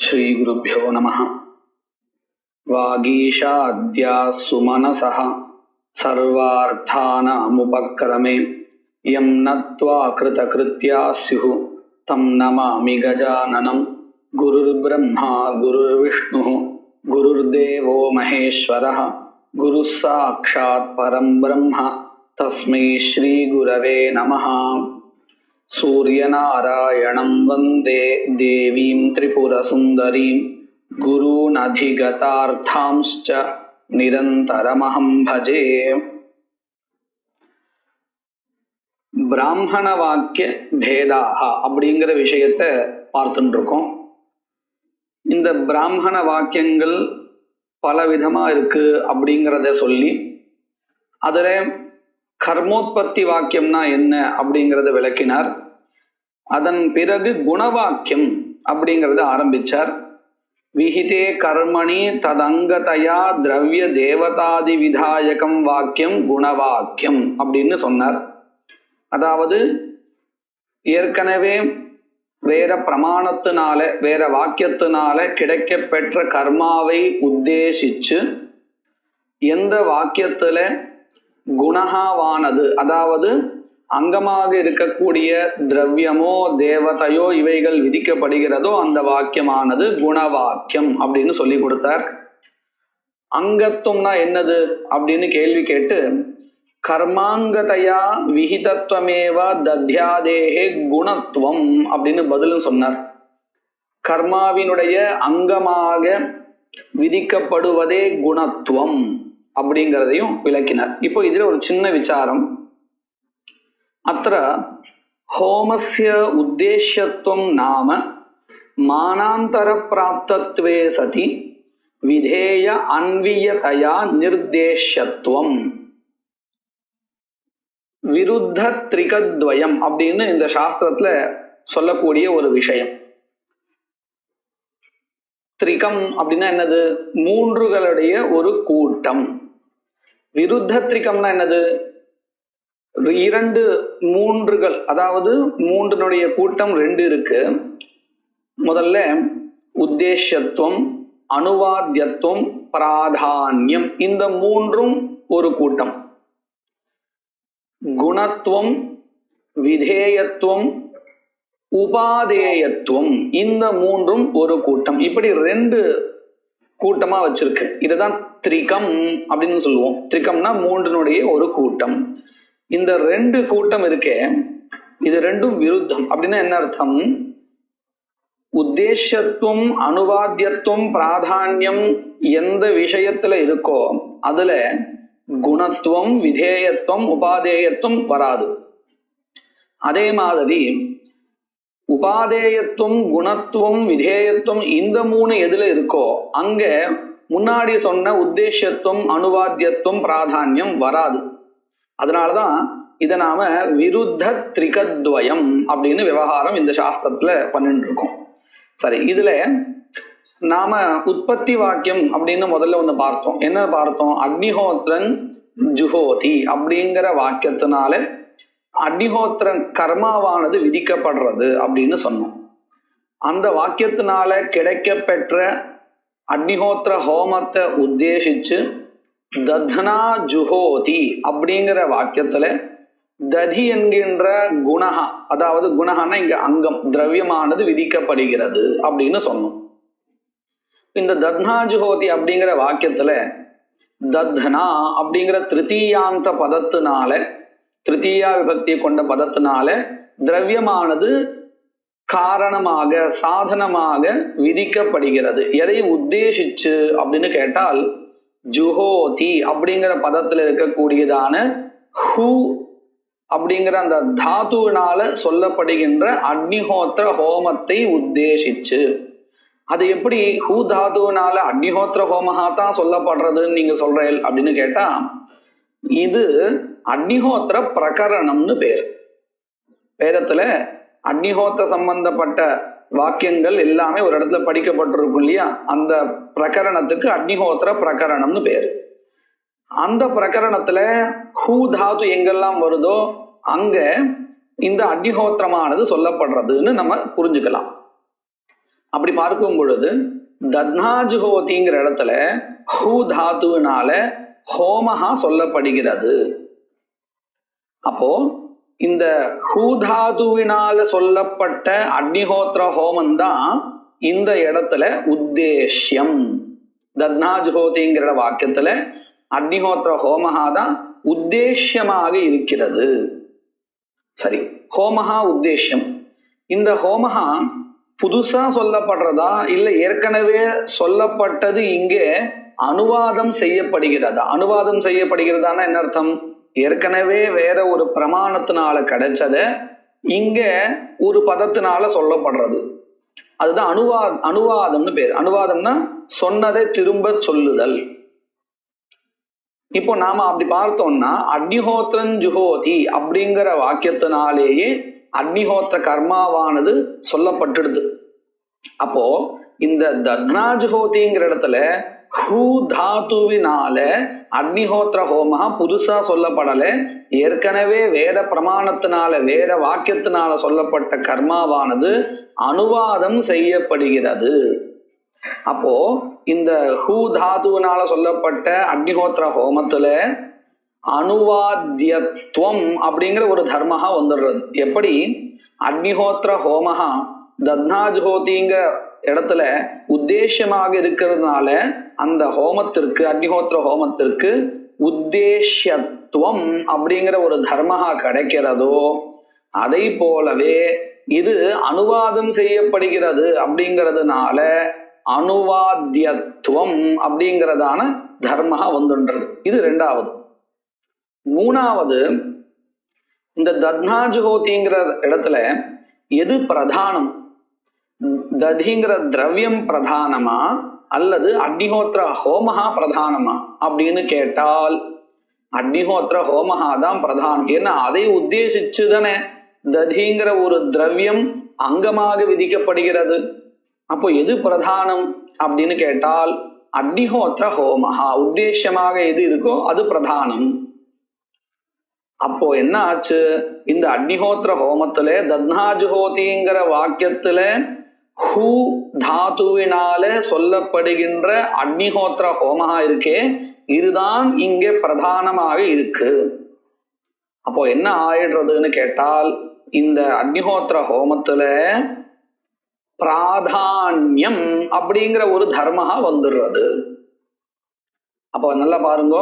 श्री गुरुभ्यो नमः। वागीशाद्या सुमनसः सर्वार्थानामुपक्रमे यं नत्वा कृतकृत्या स्युः तं नमामि गजाननं। गुरुर्ब्रह्मा गुरुर्विष्णुः गुरुर्देवो महेश्वरः गुरुः साक्षात् परं ब्रह्म तस्मै श्री गुरवे नमः। सूर्यनारायणं वन्दे देवीं त्रिपुरसुन्दरीं गुरूनधिगतार्थांश्च निरन्तरमहं भजे। பிராமண வாக்கிய பேதாக அப்படிங்கிற விஷயத்தை பார்த்துட்டு இருக்கோம். இந்த பிராமண வாக்கியங்கள் பலவிதமா இருக்கு அப்படிங்கிறத சொல்லி அதுல கர்மோத்பத்தி வாக்கியம்னா என்ன அப்படிங்கிறத விளக்கினார். அதன் பிறகு குணவாக்கியம் அப்படிங்கிறத ஆரம்பிச்சார். விஹிதே கர்மணி ததங்கதயா திரவிய தேவதாதி விதாயகம் வாக்கியம் குணவாக்கியம் அப்படின்னு சொன்னார். அதாவது ஏற்கனவே வேற பிரமாணத்தினால வேற வாக்கியத்தினால கிடைக்க பெற்ற கர்மாவை உத்தேசிச்சு எந்த வாக்கியத்துல குணகாவானது அதாவது அங்கமாக இருக்கக்கூடிய திரவியமோ தேவதையோ இவைகள் விதிக்கப்படுகிறதோ அந்த வாக்கியமானது குணவாக்கியம் அப்படின்னு சொல்லி கொடுத்தார். அங்கத்துவம்னா என்னது அப்படின்னு கேள்வி கேட்டு கர்மாங்கதையா விஹிதத்வமேவ தத்யாதேஹே குணத்துவம் அப்படின்னு பதிலும் சொன்னார். கர்மாவினுடைய அங்கமாக விதிக்கப்படுவதே குணத்துவம் அப்படிங்கிறதையும் விளக்கினார். இப்போ இதுல ஒரு சின்ன விசாரம். அத்திர ஹோமஸ்ய உத்தேஷ்யத்துவம் நாம மானாந்தர பிராப்தத்வே சதி விதேய அன்வியதயா நிர்தேஷ்யத்துவம் விருத்த திரிகத்வயம் அப்படின்னு இந்த சாஸ்திரத்துல சொல்லக்கூடிய ஒரு விஷயம். திரிகம் அப்படின்னா என்னது? மூன்றுகளுடைய ஒரு கூட்டம். விருத்த திரிகம்னா என்னது? இரண்டு மூன்றுகள், அதாவது மூன்றினுடைய கூட்டம் ரெண்டு இருக்கு. முதல்ல உத்தேஷ்யத்துவம், அனுவாத்தியத்துவம், பிராதான்யம், இந்த மூன்றும் ஒரு கூட்டம். குணத்துவம், விதேயத்துவம், உபாதேயத்துவம், இந்த மூன்றும் ஒரு கூட்டம். இப்படி ரெண்டு கூட்டமா வச்சிருக்கு. இதுதான் திரிகம் அப்படின்னு சொல்லுவோம். திரிகம்னா மூன்றினுடைய ஒரு கூட்டம். இந்த ரெண்டு கூட்டம் இருக்கே, இது ரெண்டும் விருத்தம். அப்படின்னா என்ன அர்த்தம்? உத்தேசத்துவம், அனுவாத்தியத்துவம், பிராதான்யம் எந்த விஷயத்துல இருக்கோ அதுல குணத்துவம், விதேயத்துவம், உபாதேயத்துவம் வராது. அதே மாதிரி உபாதேயத்துவம், குணத்துவம், விதேயத்துவம் இந்த மூணு எதுல இருக்கோ அங்க முன்னாடி சொன்ன உத்தேசத்துவம், அனுவாத்தியத்துவம், பிராதான்யம் வராது. அதனாலதான் இதை நாம விருத்த திரிகத்வயம் அப்படின்னு விவகாரம் இந்த சாஸ்திரத்துல பண்ணிட்டு இருக்கோம். சரி, இதுல நாம உற்பத்தி வாக்கியம் அப்படின்னு முதல்ல ஒண்ணு பார்த்தோம். என்ன பார்த்தோம்? அக்னிஹோத்திரன் ஜுஹோதி அப்படிங்கிற வாக்கியத்தினால அக்னிஹோத்திரன் கர்மாவானது விதிக்கப்படுறது அப்படின்னு சொன்னோம். அந்த வாக்கியத்தினால கிடைக்க பெற்ற அக்னிஹோத்திர ஹோமத்தை உத்தேசிச்சு தத்னா ஜுஹோதி அப்படிங்கிற வாக்கியத்துல ததி என்கின்ற குணஹா, அதாவது குணஹான்னா இங்க அங்கம், திரவியமானது விதிக்கப்படுகிறது அப்படின்னு சொன்னோம். இந்த தத்னா ஜுஹோதி அப்படிங்கிற வாக்கியத்துல தத்னா அப்படிங்கிற திருத்தீயாந்த பதத்தினால, திருத்தீயா விபக்தியை கொண்ட பதத்தினால திரவியமானது காரணமாக சாதனமாக விதிக்கப்படுகிறது. எதை உத்தேசிச்சு அப்படின்னு கேட்டால் ஜுஹோதி அப்படிங்கிற பதத்துல இருக்கக்கூடியதான ஹூ அப்படிங்கிற அந்த தாத்துவினால சொல்லப்படுகின்ற அக்னிஹோத்திர ஹோமத்தை உத்தேசிச்சு. அது எப்படி ஹூ தாத்துவினால அக்னிஹோத்திர ஹோமஹா தான் சொல்லப்படுறதுன்னு நீங்க சொல்றேன் அப்படின்னு கேட்டா, இது அக்னிஹோத்திர பிரகரணம்னு பேர். வேதத்துல அக்னிஹோத்திர சம்பந்தப்பட்ட வாக்கியங்கள் எல்லாமே ஒரு இடத்துல படிக்கப்பட்டிருக்கும் இல்லையா? அந்த பிரகரணத்துக்கு அக்னிஹோத்திர பிரகரணம்னு பேரு. அந்த பிரகரணத்துல ஹூ தாது எங்கெல்லாம் வருதோ அங்க இந்த அக்னிஹோத்திரமானது சொல்லப்படுறதுன்னு நம்ம புரிஞ்சுக்கலாம். அப்படி பார்க்கும் பொழுது தத்னாஜுஹோதிங்கிற இடத்துல ஹூ தாத்துவினால ஹோமஹா சொல்லப்படுகிறது. அப்போ இந்த ஹூ தாதுவினால சொல்லப்பட்ட அக்னிஹோத்திர ஹோமம் தான் இந்த இடத்துல உத்தேஷ்யம். தத்னாஜுஹோதிங்கிற வாக்கியத்துல அக்னிஹோத்திர ஹோமஹா தான் உத்தேஷ்யமாக இருக்கிறது. சரி, ஹோமஹா உத்தேஷ்யம். இந்த ஹோமஹா புதுசா சொல்லப்படுறதா இல்ல ஏற்கனவே சொல்லப்பட்டது இங்கே அனுவாதம் செய்யப்படுகிறதா? அனுவாதம் செய்யப்படுகிறதானா என்ன அர்த்தம்? ஏற்கனவே வேற ஒரு பிரமாணத்தினால கிடைச்சத இங்க ஒரு பதத்தினால சொல்லப்படுறது, அதுதான் அனுவாதம்னு பேர். அனுவாதம்னா சொன்னதை திரும்ப சொல்லுதல். இப்போ நாம அப்படி பார்த்தோம்னா அக்னிஹோத்திரன் ஜுஹோதி அப்படிங்கிற வாக்கியத்தினாலேயே அக்னிஹோத்திர கர்மாவானது சொல்லப்பட்டுடுது. அப்போ இந்த தத்னாஜுஹோதிங்கிற இடத்துல ஹூ தாத்துவினால அக்னிஹோத்திர ஹோமஹா புதுசா சொல்லப்படல, ஏற்கனவே வேற பிரமாணத்தினால வேற வாக்கியத்தினால சொல்லப்பட்ட கர்மாவானது அனுவாதம் செய்யப்படுகிறது. அப்போ இந்த ஹூ தாதுவினால சொல்லப்பட்ட அக்னிஹோத்திர ஹோமத்துல அனுவாத்தியத்துவம் அப்படிங்கிற ஒரு தர்மஹா வந்துடுறது. எப்படி அக்னிஹோத்திர ஹோமஹா தத்னாஜுஹோதிங்கிற இடத்துல உத்தேசமாக இருக்கிறதுனால அந்த ஹோமத்திற்கு அக்னிஹோத்திர ஹோமத்திற்கு உத்தேசத்துவம் அப்படிங்கிற ஒரு தர்மஹா கிடைக்கிறதோ, அதை போலவே இது அனுவாதம் செய்யப்படுகிறது அப்படிங்கிறதுனால அனுவாத்தியத்துவம் அப்படிங்கிறதான தர்மஹா வந்துன்றது. இது ரெண்டாவது. மூணாவது, இந்த தத்னாஜுஹோதிங்கிற இடத்துல எது பிரதானம்? ததிங்கிற திரவியம் பிரதானமா அல்லது அக்னிஹோத்திர ஹோமஹா பிரதானமா அப்படின்னு கேட்டால் அக்னிஹோத்திர ஹோமஹா தான் பிரதானம். ஏன்னா அதை உத்தேசிச்சு தானே ததிங்கிற ஒரு திரவியம் அங்கமாக விதிக்கப்படுகிறது. அப்போ எது பிரதானம் அப்படின்னு கேட்டால் அக்னிஹோத்திர ஹோமஹா, உத்தேசமாக எது இருக்கோ அது பிரதானம். அப்போ என்ன ஆச்சு? இந்த அக்னிஹோத்திர ஹோமத்துல தத்னாஜுஹோதிங்கிற வாக்கியத்துல ஹூ தாத்துவினால சொல்லப்படுகின்ற அக்னிஹோத்திர ஹோமஹா இருக்கே, இதுதான் இங்கே பிரதானமாக இருக்கு. அப்போ என்ன ஆயிடுறதுன்னு கேட்டால் இந்த அக்னிஹோத்திர ஹோமத்துல பிராதான்யம் அப்படிங்கிற ஒரு தர்மஹா வந்துடுறது. அப்போ நல்லா பாருங்க,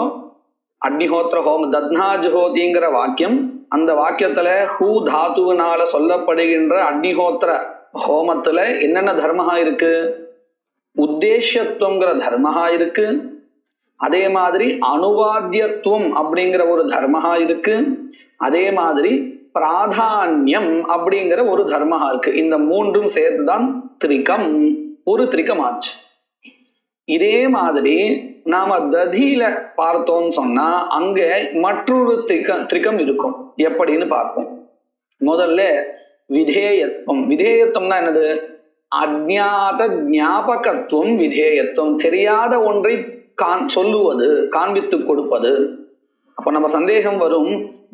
அக்னிஹோத்திர ஹோம தத்னாஜுஹோதிங்கிற வாக்கியம், அந்த வாக்கியத்துல ஹூ தாத்துவினால சொல்லப்படுகின்ற அக்னிஹோத்திர ஹோமத்துல என்னென்ன தர்மஹா இருக்கு? உத்தேசத்துவங்கிற தர்மஹா இருக்கு, அதே மாதிரி அனுவாத்தியத்துவம் அப்படிங்கிற ஒரு தர்மஹா இருக்கு, அதே மாதிரி பிராதான்யம் அப்படிங்கிற ஒரு தர்மஹா இருக்கு. இந்த மூன்றும் சேர்த்துதான் திரிகம், ஒரு திரிகம் ஆச்சு. இதே மாதிரி நாம ததியில பார்த்தோம்னு சொன்னா அங்க மற்றொரு திரிகம் இருக்கும். எப்படின்னு பார்ப்போம். முதல்ல விதேயத்துவம். விதேயத்துவம்னா என்னது? அஜ்ஞாத ஞாபகத்துவம் விதேயத்துவம், தெரியாத ஒன்றை சொல்லுவது, காண்பித்து கொடுப்பது. அப்போ நம்ம சந்தேகம் வரும்,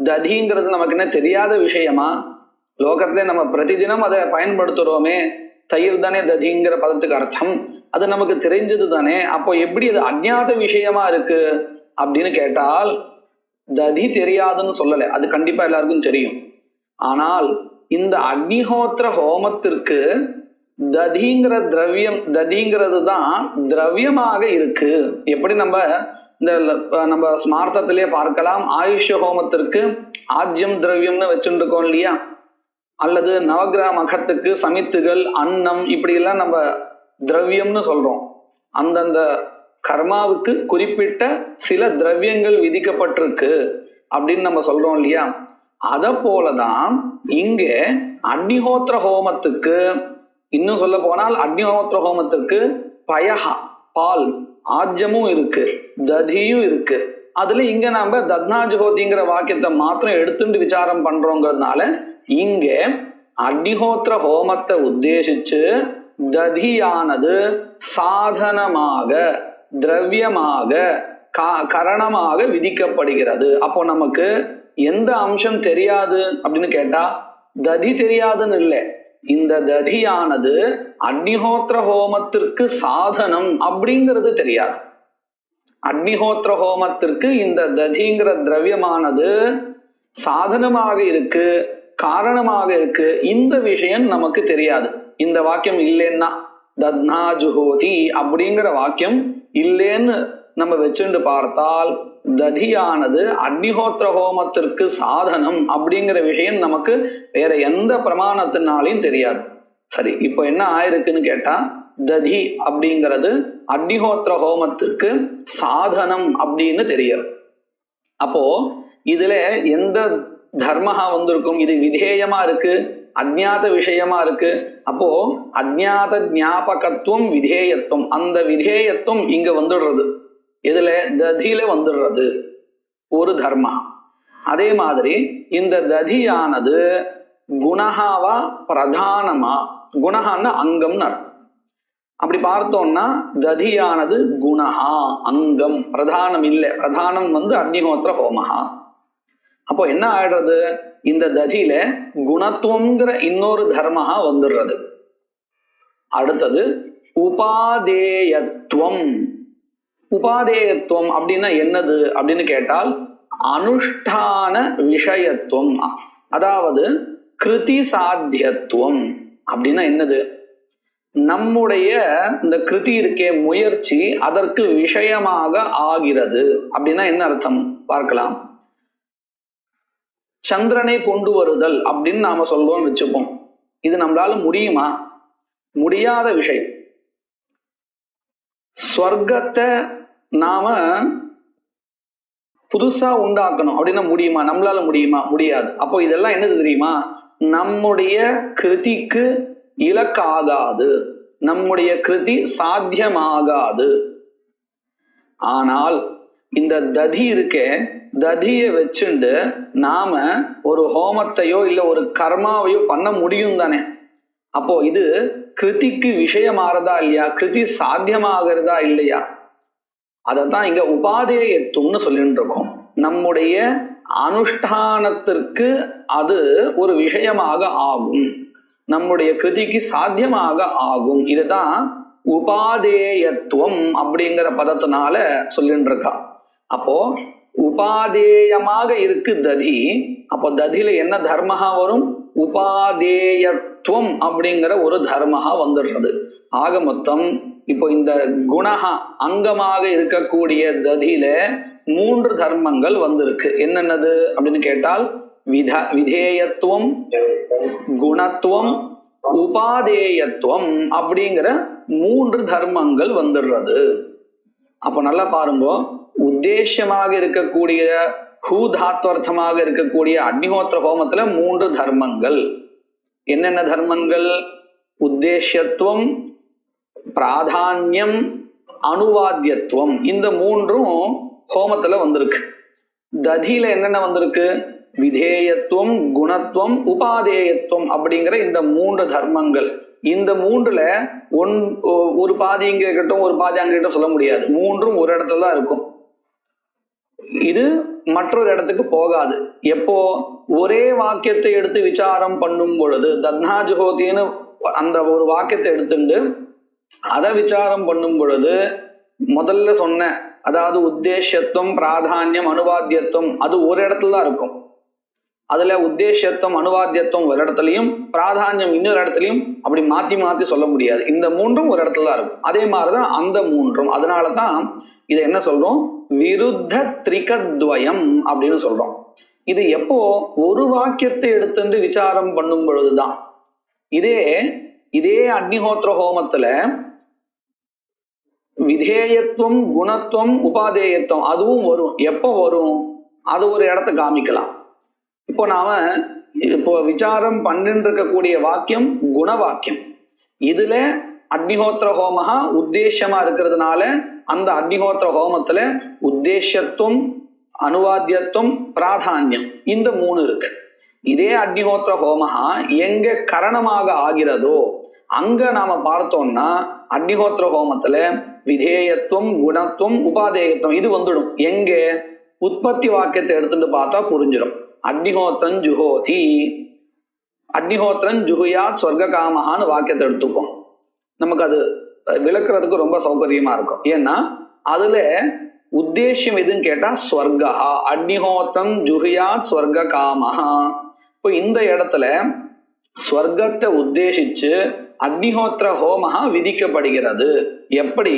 ததிங்கிறது நமக்கு என்ன தெரியாத விஷயமா? லோகத்துல நம்ம பிரதிதினம் அதை பயன்படுத்துறோமே, தயிர் தானே ததிங்கிற பதத்துக்கு அர்த்தம், அது நமக்கு தெரிஞ்சது தானே. அப்போ எப்படி அது அஜ்ஞாத விஷயமா இருக்கு அப்படின்னு கேட்டால் ததி தெரியாதுன்னு சொல்லலை, அது கண்டிப்பா எல்லாருக்கும் தெரியும். ஆனால் இந்த அக்னிஹோத்திர ஹோமத்திற்கு ததிங்கிற திரவியம், ததிங்கிறது தான் திரவியமாக இருக்கு. எப்படி நம்ம ஸ்மார்த்தத்திலே பார்க்கலாம், ஆயுஷ ஹோமத்திற்கு ஆஜ்யம் திரவியம்னு வச்சுட்டு இருக்கோம் இல்லையா, அல்லது நவகிரக மகத்துக்கு சமித்துகள், அன்னம், இப்படி எல்லாம் நம்ம திரவியம்னு சொல்றோம். அந்தந்த கர்மாவுக்கு குறிப்பிட்ட சில திரவியங்கள் விதிக்கப்பட்டிருக்கு அப்படின்னு நம்ம சொல்றோம் இல்லையா. அத போலதான் இங்கே அக்னிஹோத்திர ஹோமத்துக்கு, இன்னும் சொல்ல போனால் அக்னிஹோத்திர ஹோமத்திற்கு பயஹா, பால், ஆஜ்யமும் இருக்கு, ததியும் இருக்கு. அதுல இங்க நாம தத்னாஜுஹோதிங்கிற வாக்கியத்தை மாத்திரம் எடுத்துட்டு விசாரம் பண்றோங்கிறதுனால இங்க அக்னிஹோத்திர ஹோமத்தை உத்தேசிச்சு ததியானது சாதனமாக, திரவியமாக, கரணமாக விதிக்கப்படுகிறது. அப்போ நமக்கு எந்த அம்சம் தெரியாது அப்படின்னு கேட்டா ததி தெரியாதுன்னு இல்லை, இந்த ததியானது அக்னிஹோத்திர ஹோமத்திற்கு சாதனம் அப்படிங்கிறது தெரியாது. அக்னிஹோத்திர ஹோமத்திற்கு இந்த ததிங்கிற திரவியமானது சாதனமாக இருக்கு, காரணமாக இருக்கு, இந்த விஷயம் நமக்கு தெரியாது. இந்த வாக்கியம் இல்லைன்னா, தத்னா ஜுஹோதி அப்படிங்கிற வாக்கியம் இல்லைன்னு நம்ம வச்சுட்டு பார்த்தால் ததியானது அக்னிஹோத்திர ஹோமத்திற்கு சாதனம் அப்படிங்கிற விஷயம் நமக்கு வேற எந்த பிரமாணத்தினாலையும் தெரியாது. சரி, இப்போ என்ன ஆயிருக்குன்னு கேட்டா, ததி அப்படிங்கிறது அக்னிஹோத்திர ஹோமத்திற்கு சாதனம் அப்படின்னு தெரியாது. அப்போ இதுல எந்த தர்மஹா வந்திருக்கும்? இது விதேயமா இருக்கு, அஜ்ஞாத விஷயமா இருக்கு. அப்போ அஜ்ஞாத ஞாபகத்துவம் விதேயத்துவம், அந்த விதேயத்துவம் இங்க வந்துடுறது. இதுல ததியில வந்துடுறது ஒரு தர்மா. அதே மாதிரி இந்த ததியானது குணஹாவா பிரதானமா? குணஹான்னா அங்கம்னு அர்த்தம். அப்படி பார்த்தோம்னா ததியானது குணஹா அங்கம், பிரதானம் இல்லை. பிரதானம் அக்னிஹோத்திர ஹோமஹா. அப்போ என்ன ஆயிடுறது? இந்த ததியில குணத்துவங்கிற இன்னொரு தர்மஹா வந்துடுறது. அடுத்தது உபாதேயத்துவம். உபாதேயத்துவம் அப்படின்னா என்னது அப்படின்னு கேட்டால் அனுஷ்டான விஷயத்துவம், அதாவது கிருதி சாத்தியத்துவம். அப்படின்னா என்னது? நம்முடைய இந்த கிருதி இருக்கே, முயற்சி, அதற்கு விஷயமாக ஆகிறது. அப்படின்னா என்ன அர்த்தம் பார்க்கலாம். சந்திரனை கொண்டு வருதல் அப்படின்னு நாம சொல்லுவோம் வச்சுப்போம். இது நம்மளால முடியுமா? முடியாத விஷயம். ஸ்வர்க்கத்தை நாம புதுசா உண்டாக்கணும் அப்படின்னா முடியுமா? நம்மளால முடியுமா? முடியாது. அப்போ இதெல்லாம் என்னது தெரியுமா? நம்முடைய கிருதிக்கு இலக்காகாது, நம்முடைய கிருதி சாத்தியமாகாது. ஆனால் இந்த ததி இருக்கே, ததியை வச்சுண்டு நாம ஒரு ஹோமத்தையோ இல்ல ஒரு கர்மாவையோ பண்ண முடியும் தானே. அப்போ இது கிருதிக்கு விஷயமாறதா இல்லையா? கிருதி சாத்தியமாகிறதா இல்லையா? அதைத்தான் இங்க உபாதேயத்துவம்னு சொல்லிட்டு இருக்கோம். நம்முடைய அனுஷ்டானத்திற்கு அது ஒரு விஷயமாக ஆகும், நம்முடைய கிருதிக்கு சாத்தியமாக ஆகும். இதுதான் உபாதேயத்துவம் அப்படிங்கிற பதத்தினால சொல்லிட்டு இருக்கா. அப்போ உபாதேயமாக இருக்கு ததி. அப்போ ததியில என்ன தர்மஹா வரும்? உபாதேயத்துவம் அப்படிங்கிற ஒரு தர்மஹா வந்துடுறது. ஆக மொத்தம் இப்போ இந்த குணஹா அங்கமாக இருக்கக்கூடிய ததியில 3 தர்மங்கள் வந்திருக்கு. என்னென்னது அப்படின்னு கேட்டால் விதேயத்துவம், குணத்துவம், உபாதேயத்துவம் அப்படிங்கிற 3 தர்மங்கள் வந்துடுறது. அப்போ நல்லா பாருங்க, உத்தேசமாக இருக்கக்கூடிய ஹூதாத்வர்த்தமாக இருக்கக்கூடிய அக்னிஹோத்திர ஹோமத்துல 3 தர்மங்கள். என்னென்ன தர்மங்கள்? உத்தேசத்துவம், பிராதான்யம், அனுவாத்தியத்துவம். இந்த 3ம் ஹோமத்துல வந்திருக்கு. ததியில என்னென்ன வந்திருக்கு? விதேயத்துவம், குணத்துவம், உபாதேயத்துவம் அப்படிங்கிற இந்த 3 தர்மங்கள். இந்த 3ல ஒரு பாதி இங்க இருக்கட்டும், ஒரு பாதி அங்க கிட்ட சொல்ல முடியாது. 3ம் ஒரு இடத்துல தான் இருக்கும். இது மற்றொரு இடத்துக்கு போகாது. எப்போ? ஒரே வாக்கியத்தை எடுத்து விசாரம் பண்ணும் பொழுது, தத்னா ஜுஹோதின்னு அந்த ஒரு வாக்கியத்தை எடுத்துட்டு அதை விசாரம் பண்ணும் பொழுது முதல்ல சொன்ன, அதாவது உத்தேசத்துவம், பிராதான்யம், அனுவாத்தியத்துவம், அது ஒரு இடத்துல தான் இருக்கும். அதுல உத்தேசத்துவம், அனுவாத்தியத்துவம் ஒரு இடத்துலையும், பிராதான்யம் இன்னொரு இடத்துலையும் அப்படி மாத்தி மாத்தி சொல்ல முடியாது. இந்த 3ம் ஒரு இடத்துல தான் இருக்கும். அதே மாதிரிதான் அந்த 3ம். அதனாலதான் இதை என்ன சொல்றோம்? விருத்த திரிகத்வயம் அப்படின்னு சொல்றோம். இது எப்போ? ஒரு வாக்கியத்தை எடுத்துட்டு விசாரம் பண்ணும் பொழுதுதான். இதே அக்னிஹோத்திர ஹோமத்துல விதேயத்துவம், குணத்துவம், உபாதேயத்துவம் அதுவும் வரும். எப்போ வரும்? அது ஒரு இடத்த காமிக்கலாம். இப்போ நாம விசாரம் பண்ணிட்டு இருக்கக்கூடிய வாக்கியம் குண வாக்கியம். இதுல அக்னிஹோத்திர ஹோமஹா உத்தேசமா இருக்கிறதுனால அந்த அக்னிஹோத்திர ஹோமத்துல உத்தேசத்துவம், அனுவாத்தியத்துவம், பிராதான்யம் இந்த 3 இருக்கு. இதே அக்னிஹோத்திர ஹோமஹா எங்க கரணமாக ஆகிறதோ அங்க நாம பார்த்தோம்னா அக்னிஹோத்திர ஹோமத்துல விதேயத்துவம், குணத்துவம், உபாதேயத்துவம் இது வந்துடும். எங்க? உற்பத்தி வாக்கியத்தை எடுத்துட்டு பார்த்தா புரிஞ்சிடும். அக்னிஹோத்திரம் ஜுஹோதி, அக்னிஹோத்திரன் ஜுகுயாத் ஸ்வர்க காமஹான்னு வாக்கியத்தை எடுத்துப்போம். நமக்கு அது விளக்குறதுக்கு ரொம்ப சௌகரியமா இருக்கும். ஏன்னா அதுல உத்தேசியம் எதுன்னு கேட்டா ஸ்வர்கா, அக்னிஹோத்திரம் ஜுகுயாத் ஸ்வர்க காமஹா. இப்போ இந்த இடத்துல ஸ்வர்க்கத்தை உத்தேசிச்சு அக்னிஹோத்திர ஹோமஹா விதிக்கப்படுகிறது. எப்படி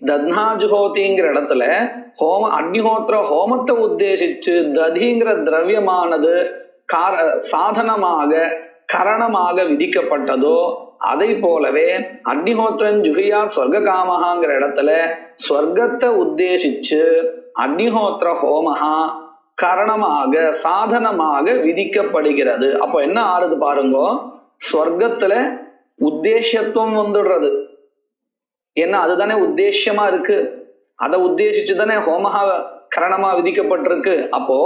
தத்னாஜுஹோதிங்கிற இடத்துல அக்னிஹோத்திர ஹோமத்தை உத்தேசிச்சு ததிங்கிற திரவியமானது சாதனமாக கரணமாக விதிக்கப்பட்டதோ, அதை போலவே அக்னிஹோத்திரன் ஜுஹியாத் ஸ்வர்க காமஹாங்கிற இடத்துல ஸ்வர்க்கத்தை உத்தேசிச்சு அக்னிஹோத்திர ஹோமஹா கரணமாக சாதனமாக விதிக்கப்படுகிறது. அப்போ என்ன ஆறுது பாருங்க, ஸ்வர்க்கத்துல உத்தேசத்துவம் வந்துடுறது. ஏன்னா அதுதானே உத்தேசியமா இருக்கு, அதை உத்தேசிச்சு தானே ஹோமஹா கரணமா விதிக்கப்பட்டிருக்கு. அப்போ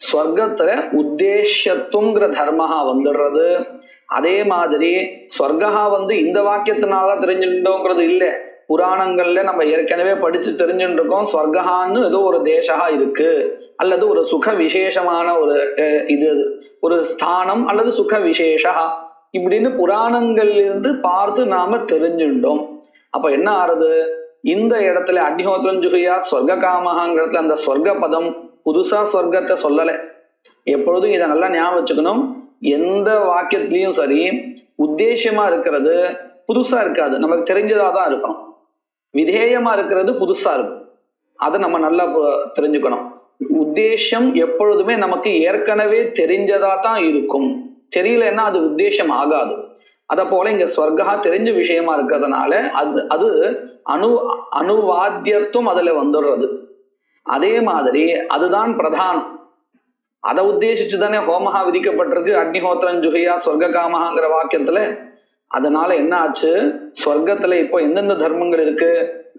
ஸ்வர்க்கத்துல உத்தேசத்துவங்கிற தர்மஹா வந்துடுறது. அதே மாதிரி ஸ்வர்கஹா இந்த வாக்கியத்தினாலதான் தெரிஞ்சுட்டோங்கிறது இல்லை. புராணங்கள்ல நம்ம ஏற்கனவே படிச்சு தெரிஞ்சுட்டு இருக்கோம், ஸ்வர்கஹான்னு ஏதோ ஒரு தேசா இருக்கு, அல்லது ஒரு சுக விசேஷமான ஒரு இது ஒரு ஸ்தானம் அல்லது சுக விசேஷா இப்படின்னு புராணங்கள்லிருந்து பார்த்து நாம தெரிஞ்சுட்டோம். அப்ப என்ன ஆறுது, இந்த இடத்துல அக்னிஹோத்திரம் ஜுஹியா ஸ்வர்க காமஹாங்கிறதுல அந்த ஸ்வர்க பதம் புதுசா ஸ்வர்க்கத்தை சொல்லலை. எப்பொழுதும் இதை நல்லா ஞாபகம் வச்சுக்கணும். எந்த வாக்கியத்திலையும் சரி உத்தேசியமா இருக்கிறது புதுசா இருக்காது, நமக்கு தெரிஞ்சதாதான் இருக்கணும். விதேயமா இருக்கிறது புதுசா இருக்கும், அதை நம்ம நல்லா தெரிஞ்சுக்கணும். உத்தேசம் எப்பொழுதுமே நமக்கு ஏற்கனவே தெரிஞ்சதா தான் இருக்கும், தெரியலன்னா அது உத்தேசம் ஆகாது. அத போல இங்க ஸ்வர்கா தெரிஞ்ச விஷயமா இருக்கிறதுனால அது அணுவாத்தியத்துவம் அதுல வந்துடுறது. அதே மாதிரி அதுதான் பிரதானம், அதை உத்தேசிச்சு தானே ஹோமஹா விதிக்கப்பட்டிருக்கு அக்னிஹோத்திரன் ஜுஹியா ஸ்வர்க காமஹாங்கிற வாக்கியத்துல. அதனால என்ன ஆச்சு, ஸ்வர்க்கத்துல இப்போ எந்தெந்த தர்மங்கள் இருக்கு,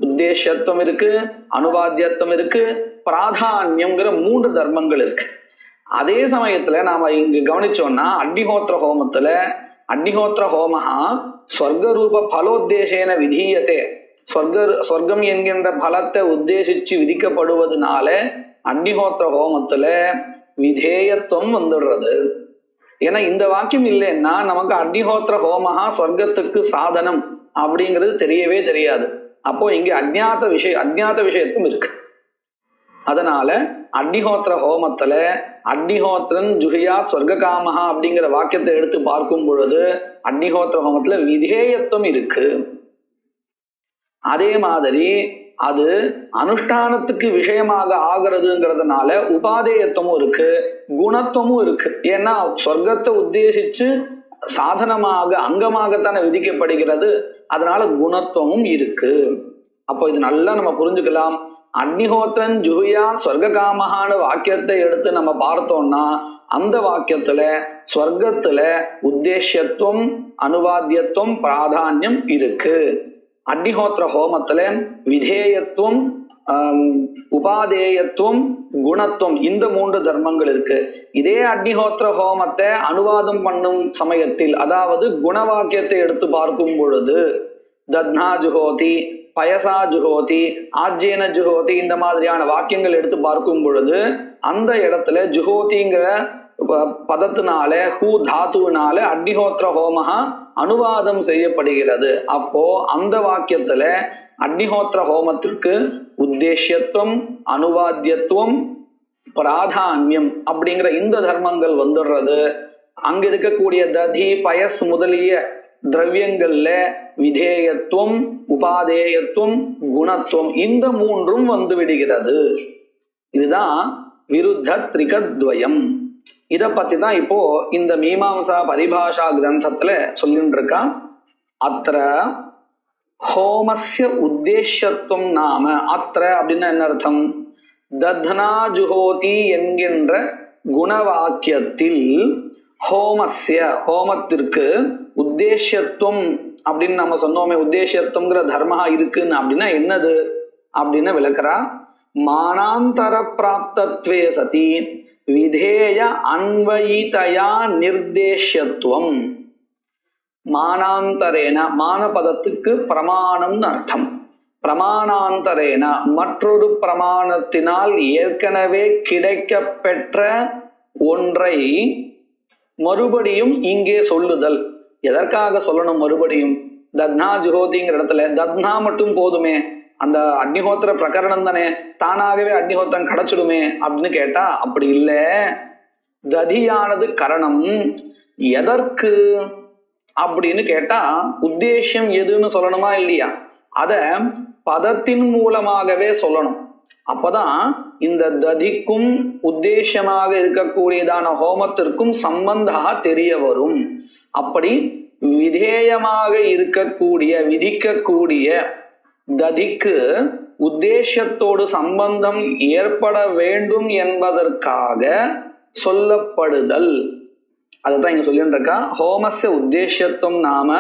உத்தேசத்துவம் இருக்கு, அணுவாத்தியத்துவம் இருக்கு, பிராதான்யம்ங்கிற 3 தர்மங்கள் இருக்கு. அதே சமயத்துல நாம இங்க கவனிச்சோம்னா அக்னிஹோத்திர ஹோமத்துல அக்னிஹோத்திர ஹோமஹா ஸ்வர்க ரூப பலோத்தேசேன விதீயத்தே, ஸ்வர்க்கம் என்கின்ற பலத்தை உத்தேசிச்சு விதிக்கப்படுவதனால அக்னிஹோத்திர ஹோமத்துல விதேயத்துவம் வந்துடுறது. ஏன்னா இந்த வாக்கியம் இல்லைன்னா நமக்கு அக்னிஹோத்திர ஹோமஹா ஸ்வர்க்கத்துக்கு சாதனம் அப்படிங்கிறது தெரியவே தெரியாது. அப்போ இங்க அஜ்ஞாத விஷயத்தும் இருக்கு. அதனால அக்னிஹோத்திர ஹோமத்துல அக்னிஹோத்திரன் ஜுஹியாத் ஸ்வர்க காமஹா அப்படிங்கிற வாக்கியத்தை எடுத்து பார்க்கும் பொழுது அக்னிஹோத்திர ஹோமத்துல விதேயத்துவம் இருக்கு. அதே மாதிரி அது அனுஷ்டானத்துக்கு விஷயமாக ஆகிறதுங்கிறதுனால உபாதேயத்துவமும் இருக்கு, குணத்துவமும் இருக்கு. ஏன்னா சொர்க்கத்தை உத்தேசிச்சு சாதனமாக அங்கமாகத்தானே விதிக்கப்படுகிறது, அதனால குணத்துவமும் இருக்கு. அப்போ இது நல்லா நம்ம புரிஞ்சுக்கலாம். அக்னிஹோத்திரன் ஜுஹியா ஸ்வர்க காமஹான வாக்கியத்தை எடுத்து நம்ம பார்த்தோம்னா அந்த வாக்கியத்துல ஸ்வர்க்கத்துல உத்தேசத்துவம் அனுவாத்தியத்துவம் பிராதான்யம் இருக்கு. அக்னிஹோத்திர ஹோமத்துல விதேயத்துவம் உபாதேயத்துவம் குணத்துவம் இந்த 3 தர்மங்கள் இருக்கு. இதே அக்னிஹோத்திர ஹோமத்தை அனுவாதம் பண்ணும் சமயத்தில், அதாவது குணவாக்கியத்தை எடுத்து பார்க்கும் பொழுது தத்னா ஜுஹோதி, பயசா ஜுஹோதி, ஆஜ்யேன ஜுஹோதி இந்த மாதிரியான வாக்கியங்கள் எடுத்து பார்க்கும் பொழுது அந்த இடத்துல ஜுஹோதிங்கிற பதத்தினால ஹூ தாத்துனால அக்னிஹோத்திர ஹோமஹா அனுவாதம் செய்யப்படுகிறது. அப்போ அந்த வாக்கியத்துல அக்னிஹோத்திர ஹோமத்திற்கு உத்தேசியத்துவம் அனுவாத்தியத்துவம் பிராதான்யம் அப்படிங்கிற இந்த தர்மங்கள் வந்துடுறது. அங்க இருக்கக்கூடிய ததி பயஸ் முதலிய திரவியங்கள்ல விதேயத்துவம் உபாதேயத்துவம் குணத்துவம் இந்த 3ம் வந்து விடுகிறது. இதுதான் விருத்த திரிகத்வயம். இதை பத்தி தான் இப்போ இந்த மீமாம்சா பரிபாஷா கிரந்தத்துல சொல்லிட்டு இருக்கா. அத்திர ஹோமஸ்ய உத்தேசத்துவம் நாம, அத்திர அப்படின்னா என்ன அர்த்தம், தத்னா ஜுஹோதி என்கின்ற குணவாக்கியத்தில் ஹோமஸ்ய ஹோமத்திற்கு உத்தேசத்துவம் அப்படின்னு நம்ம சொன்னோமே, உத்தேசத்துவங்கிற தர்மா இருக்குன்னு அப்படின்னா என்னது அப்படின்னு விளக்குறா. மானாந்தர பிராப்தத்வே சதி விதேய அன்வயிதயா நிர்தேசத்துவம். மானாந்தரேன, மான பதத்துக்கு பிரமாணம்னு அர்த்தம். பிரமாணாந்தரேன மற்றொரு பிரமாணத்தினால் ஏற்கனவே கிடைக்க பெற்ற ஒன்றை மறுபடியும் இங்கே சொல்லுதல். எதற்காக சொல்லணும் மறுபடியும்? தத்னா ஜுஹோதிங்கிற இடத்துல தத்னா மட்டும் போதுமே, அந்த அக்னிஹோத்திர பிரகரணம் தானே, தானாகவே அக்னிஹோத்திரம் கிடைச்சிடுமே அப்படின்னு கேட்டா அப்படி இல்லை. ததியானது கரணம். எதற்கு அப்படின்னு கேட்டா உத்தேசம் எதுன்னு சொல்லணுமா இல்லையா? அத பதத்தின் மூலமாகவே சொல்லணும். அப்பதான் இந்த ததிக்கும் உத்தேசமாக இருக்கக்கூடியதான ஹோமத்திற்கும் சம்பந்தா தெரிய வரும். அப்படி விதேயமாக இருக்கக்கூடிய விதிக்கக்கூடிய ததிக்கு உத்தேசத்தோடு சம்பந்தம் ஏற்பட வேண்டும் என்பதற்காக சொல்லப்படுதல். அதுதான் இங்க சொல்லிட்டு இருக்கா. ஹோமஸ்ய உத்தேசத்துவம் நாம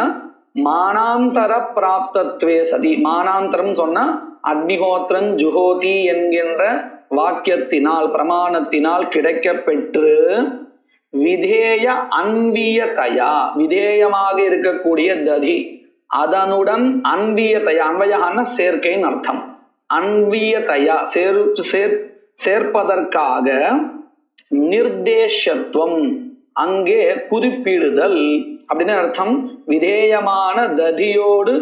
மானாந்தர பிராப்தத்வே சதி. மானாந்தரம் சொன்னா அக்னிஹோத்திரன் ஜுஹோதி என்கின்ற வாக்கியத்தினால் பிரமாணத்தினால் கிடைக்க பெற்று விதேய அன்பியதயா விதேயமாக இருக்கக்கூடிய ததி அதனுடன் அன்பியதயா, அன்வயகான சேர்க்கைன்னு அர்த்தம். அன்பியதயா சேர்ப்பதற்காக நிர்தேசத்துவம் அங்கே குறிப்பிடுதல் அப்படின்னு அர்த்தம். விதேயமான ததியோடு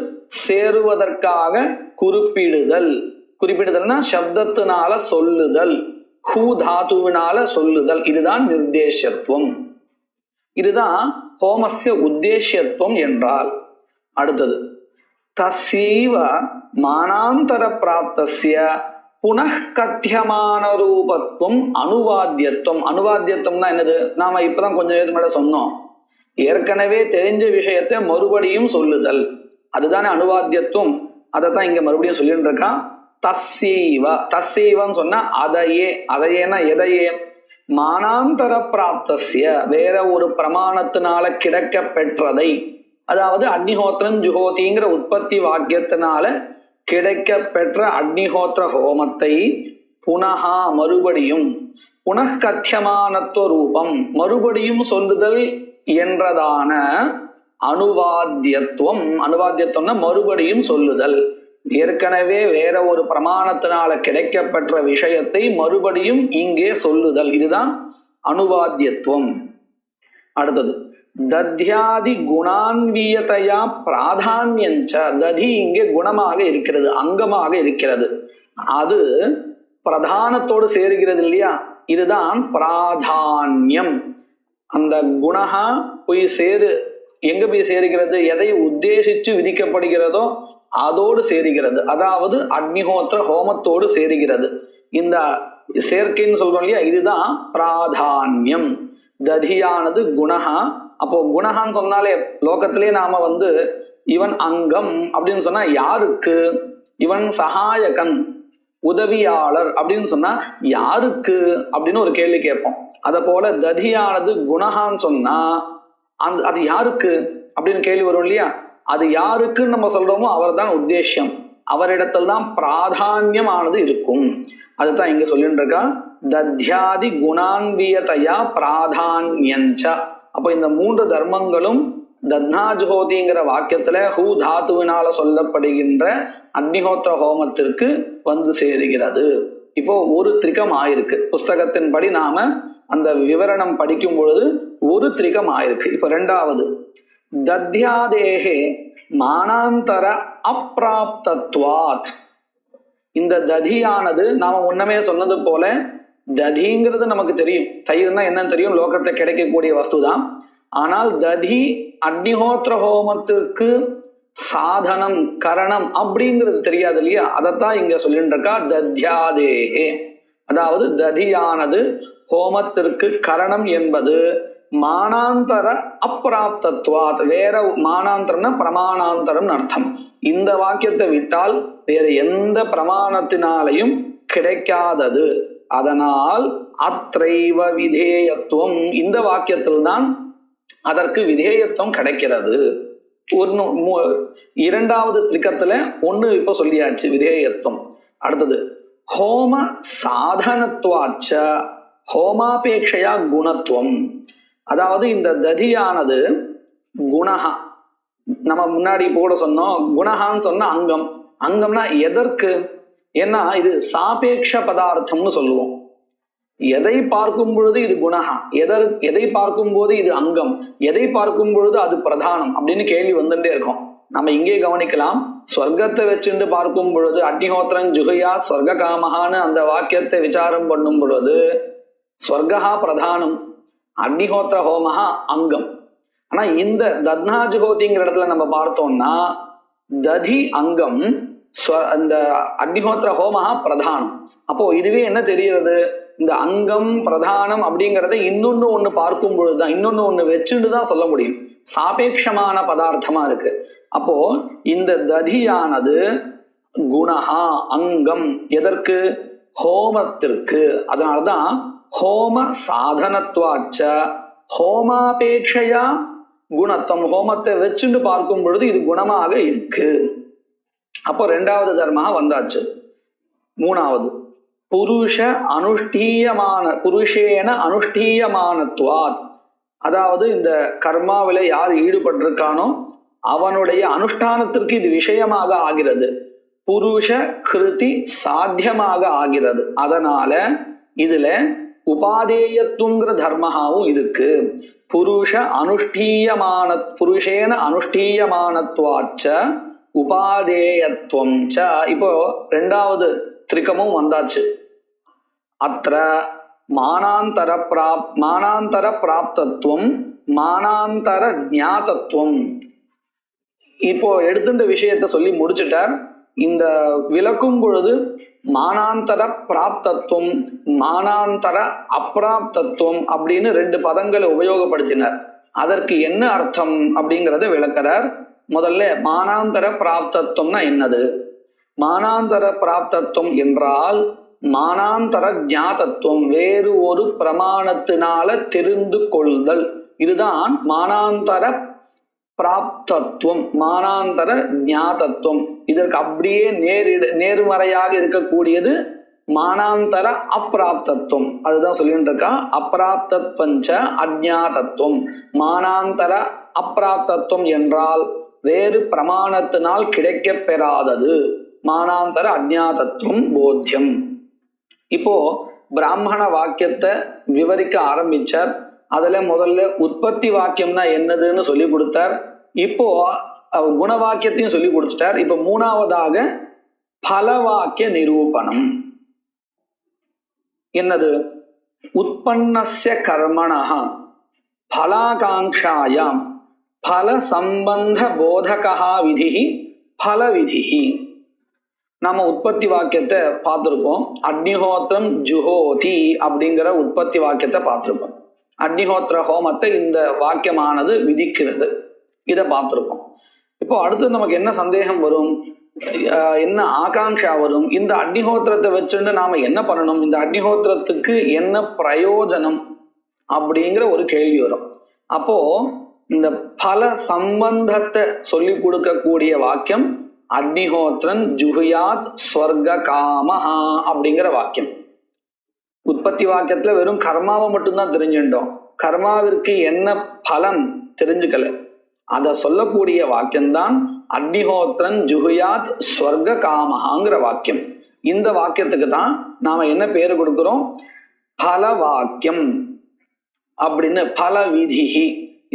சேருவதற்காக குறிப்பிடுதல். குறிப்பிடுதல்னா சப்தத்தினால சொல்லுதல், ஹூ தாத்துவினால சொல்லுதல். இதுதான் நிர்தேசத்துவம். இதுதான் ஹோமஸ்ய உத்தேசத்துவம் என்றால். அடுத்தது தஸ்யைவ மானாந்தர பிராப்தஸ்ய புனఃகத்தியமான ரூபத்துவம் அனுவாத்தியத்துவம். அனுவாத்தியத்துவம்னா என்னது? நாம இப்பதான் கொஞ்சம் நேரம் மேல சொன்னோம். ஏற்கனவே தெரிஞ்ச விஷயத்தை மறுபடியும் சொல்லுதல், அதுதானே அனுவாத்தியத்துவம். அதைத்தான் இங்க மறுபடியும் சொல்லிட்டு இருக்கான். தஸ்யைவ, தஸ்யைவன்னு சொன்னா அதையே. அதையேனா எதையே? மானாந்தர பிராப்தஸ்ய வேற ஒரு பிரமாணத்தினால கிடைக்க பெற்றதை, அதாவது அக்னிஹோத்திரன் ஜுஹோதிங்கிற உற்பத்தி வாக்கியத்தினால கிடைக்க பெற்ற அக்னிஹோத்திர ஹோமத்தை புனகா மறுபடியும், புனఃகத்தியமானத்துவ ரூபம் மறுபடியும் சொல்லுதல் என்றதான அனுவாத்தியத்துவம். அனுவாத்தியத்துவம்னா மறுபடியும் சொல்லுதல். ஏற்கனவே வேற ஒரு பிரமாணத்தினால கிடைக்கப்பெற்ற விஷயத்தை மறுபடியும் இங்கே சொல்லுதல். இதுதான் அனுவாத்தியத்துவம். அடுத்தது தத்யாதி குணான்வியதையா பிராதான்யஞ்ச. ததி இங்கே குணமாக இருக்கிறது, அங்கமாக இருக்கிறது. அது பிரதானத்தோடு சேருகிறது இல்லையா? இதுதான் பிராதான்யம். அந்த குணகா போய் எங்க போய் சேருகிறது? எதை உத்தேசிச்சு விதிக்கப்படுகிறதோ அதோடு சேருகிறது. அதாவது அக்னிஹோத்திர ஹோமத்தோடு சேருகிறது. இந்த சேர்க்கைன்னு சொல்றோம் இல்லையா, இதுதான் பிராதான்யம். ததியானது குணகா. அப்போ குணகான்னு சொன்னாலே லோகத்திலே நாம இவன் அங்கம் அப்படின்னு சொன்னா யாருக்கு? இவன் சகாயகன், உதவியாளர் அப்படின்னு சொன்னா யாருக்கு அப்படின்னு ஒரு கேள்வி கேட்போம். அத போல ததியானது குணகான்னு சொன்னா அது யாருக்கு அப்படின்னு கேள்வி வரும் இல்லையா? அது யாருக்குன்னு நம்ம சொல்றோமோ அவர் தான் உத்தேசம், அவரிடத்தில் தான் பிராதான்யம் ஆனது இருக்கும். அதுதான் இங்க சொல்லிட்டு இருக்கா. தத்யாதி குணான்வியதையா பிராதான்யஞ்ச. அப்போ இந்த மூன்று தர்மங்களும் தத்னா ஜுஹோதிங்கிற வாக்கியத்துல ஹூ தாத்துவினால சொல்லப்படுகின்ற அக்னிஹோத்திர ஹோமத்திற்கு சேருகிறது. இப்போ ஒரு திரிகம் ஆயிருக்கு. புஸ்தகத்தின்படி நாம அந்த விவரணம் படிக்கும் பொழுது ஒரு திரிகம் ஆயிருக்கு. இப்ப ரெண்டாவது தத்யாதேகே மானாந்தர அப்ராப்தத்வாத். இந்த ததியானது நாம முன்னமே சொன்னது போல, ததிங்கிறது நமக்கு தெரியும், தயிர்னா என்னன்னு தெரியும், லோகத்துல கிடைக்கக்கூடிய வஸ்து தான். ஆனால் ததி அக்னிஹோத்திர ஹோமத்திற்கு சாதனம் கரணம் அப்படிங்கிறது தெரியாது இல்லையா? அதைத்தான் இங்க சொல்லிட்டு இருக்கா. தத்யாதேகே, அதாவது ததியானது ஹோமத்திற்கு கரணம் என்பது மானாந்தர அப்பிராப்தத்வாத். வேற மானாந்தரம்னா பிரமாணாந்தரம் அர்த்தம். இந்த வாக்கியத்தை விட்டால் வேற எந்த பிரமாணத்தினாலையும் கிடைக்காதது. அதனால் அத்ரைவ விதேயத்துவம், இந்த வாக்கியத்தில் தான் அதற்கு விதேயத்துவம் கிடைக்கிறது. இரண்டாவது திரிகத்துல ஒண்ணு இப்ப சொல்லியாச்சு விதேயத்துவம். அடுத்தது ஹோம சாதனத்துவாச்ச ஹோமாபேட்சையா குணத்துவம். அதாவது இந்த ததியானது குணஹா, நம்ம முன்னாடி கூட சொன்னோம், குணஹான்னு சொன்ன அங்கம். அங்கம்னா எதற்கு? ஏன்னா இது சாபேட்ச பதார்த்தம்னு சொல்லுவோம். எதை பார்க்கும் பொழுது இது குணஹா, எதை பார்க்கும் போது இது அங்கம், எதை பார்க்கும் பொழுது அது பிரதானம் அப்படின்னு கேள்வி வந்துட்டே இருக்கும். நம்ம இங்கே கவனிக்கலாம். ஸ்வர்க்கத்தை வச்சுட்டு பார்க்கும் பொழுது அக்னிஹோத்திரன் ஜுஹயா ஸ்வர்க காமஹான்னு அந்த வாக்கியத்தை விசாரம் பண்ணும் பொழுது ஸ்வர்கா பிரதானம், அக்னிஹோத்திர ஹோமஹா அங்கம். ஆனா இந்த தத்னா ஜுஹோதிங்கிற இடத்துல நம்ம பார்த்தோம்னா ததி அங்கம், இந்த அக்னிஹோத்திர ஹோமஹா பிரதானம். அப்போ இதுவே என்ன தெரிகிறது, இந்த அங்கம் பிரதானம் அப்படிங்கிறத ஒண்ணு பார்க்கும் பொழுதுதான், ஒண்ணு வச்சுட்டு தான் சொல்ல முடியும். சாபேட்சமான பதார்த்தமா இருக்கு. அப்போ இந்த ததியானது குணஹா அங்கம், எதற்கு, ஹோமத்திற்கு. அதனாலதான் ஹோம சாதனத்துவாச்ச ஹோமாபேட்சையா குணத்துவம், ஹோமத்தை வச்சுட்டு பார்க்கும் பொழுது இது குணமாக இருக்கு. அப்போ ரெண்டாவது தர்மா வந்தாச்சு. மூணாவது புருஷ அனுஷ்டீயமான, புருஷேன அனுஷ்டீயமானத்துவாத், அதாவது இந்த கர்மாவில யார் ஈடுபட்டிருக்கானோ அவனுடைய அனுஷ்டானத்திற்கு இது விஷயமாக ஆகிறது. புருஷ கிருதி சாத்தியமாக ஆகிறது. அதனால இதுல உபாதேயத்துங்கிற தர்மஹாவும் இருக்கு. புருஷ அனுஷ்டீயமான, புருஷேன அனுஷ்டீயமானத்வாச்ச உபாதேயத்துவம் ச. இப்போ ரெண்டாவது திரிகமும் வந்தாச்சு. அத்திர மானாந்தர பிராப்தத்துவம் மானாந்தர ஞாதத்துவம். இப்போ எடுத்துட்ட விஷயத்த சொல்லி முடிச்சுட்டார். இந்த விளக்கும் பொழுது மானாந்தர பிராப்தத்துவம் மானாந்தர அப்பிராப்தத்துவம் அப்படின்னு ரெண்டு பதங்களை உபயோகப்படுத்தினார். அதற்கு என்ன அர்த்தம் அப்படிங்கிறத விளக்கிறார். முதல்ல மானாந்தர பிராப்தத்துவம்னா என்னது? மானாந்தர பிராப்தத்துவம் என்றால் மானாந்தர ஞாதத்துவம், வேறு ஒரு பிரமாணத்தினால தெரிந்து கொள்தல். இதுதான் மானாந்தர பிராப்தத்துவம், மானாந்தர ஞாதத்துவம். இதற்கு அப்படியே நேர்மறையாக இருக்கக்கூடியது மானாந்தர அப்பிராப்தத்துவம். அதுதான் சொல்லிட்டு இருக்கா. அப்பிராப்தத்வஞ்ச அஜ்ஞாதத்துவம். மானாந்தர அப்பிராப்தத்துவம் என்றால் வேறு பிரமாணத்தினால் கிடைக்க பெறாதது, மானாந்தர அஜ்ஞாதத்துவம் போத்தியம். இப்போ பிராமண வாக்கியத்தை விவரிக்க ஆரம்பிச்சார். அதுல முதல்ல உற்பத்தி வாக்கியம்னா என்னதுன்னு சொல்லி கொடுத்தார். இப்போ குண வாக்கியத்தையும் சொல்லி கொடுத்துட்டார். இப்ப மூணாவதாக பல வாக்கிய நிரூபணம். என்னது? உற்பன்னஸ்ய கர்மணஹ பலாகாங்ஷாயாம் பல சம்பந்த போதகா விதிஹி பல விதிஹி. நாம உற்பத்தி வாக்கியத்தை பார்த்திருப்போம். அக்னிஹோத்திரம் ஜுஹோதி அப்படிங்கிற உற்பத்தி வாக்கியத்தை பார்த்திருப்போம். அக்னிஹோத்திர ஹோமத்தை இந்த வாக்கியமானது விதிக்கிறது, இதை பார்த்திருப்போம். இப்போ அடுத்து நமக்கு என்ன சந்தேகம் வரும், என்ன ஆகாங்ஷா வரும்? இந்த அக்னிஹோத்திரத்தை வச்சுட்டு நாம என்ன பண்ணணும், இந்த அக்னிஹோத்திரத்துக்கு என்ன பிரயோஜனம் அப்படிங்கிற ஒரு கேள்வி வரும். அப்போ இந்த பல சம்பந்தத்தை சொல்லி கொடுக்கக்கூடிய வாக்கியம் அக்னிஹோத்திரன் ஜுஹுயாத் ஸ்வர்க காமஹா அப்படிங்கிற வாக்கியம். உற்பத்தி வாக்கியத்துல வெறும் கர்மாவை மட்டும்தான் தெரிஞ்சுட்டோம், கர்மாவிற்கு என்ன பலன் தெரிஞ்சுக்கல. அத சொல்லக்கூடிய வாக்கியம்தான் அக்னிஹோத்திரன் ஜுஹுயாத் ஸ்வர்க காமஹாங்கிற வாக்கியம். இந்த வாக்கியத்துக்கு தான் நாம என்ன பேரு கொடுக்கிறோம், பல வாக்கியம் அப்படின்னு, பல விதிஹி.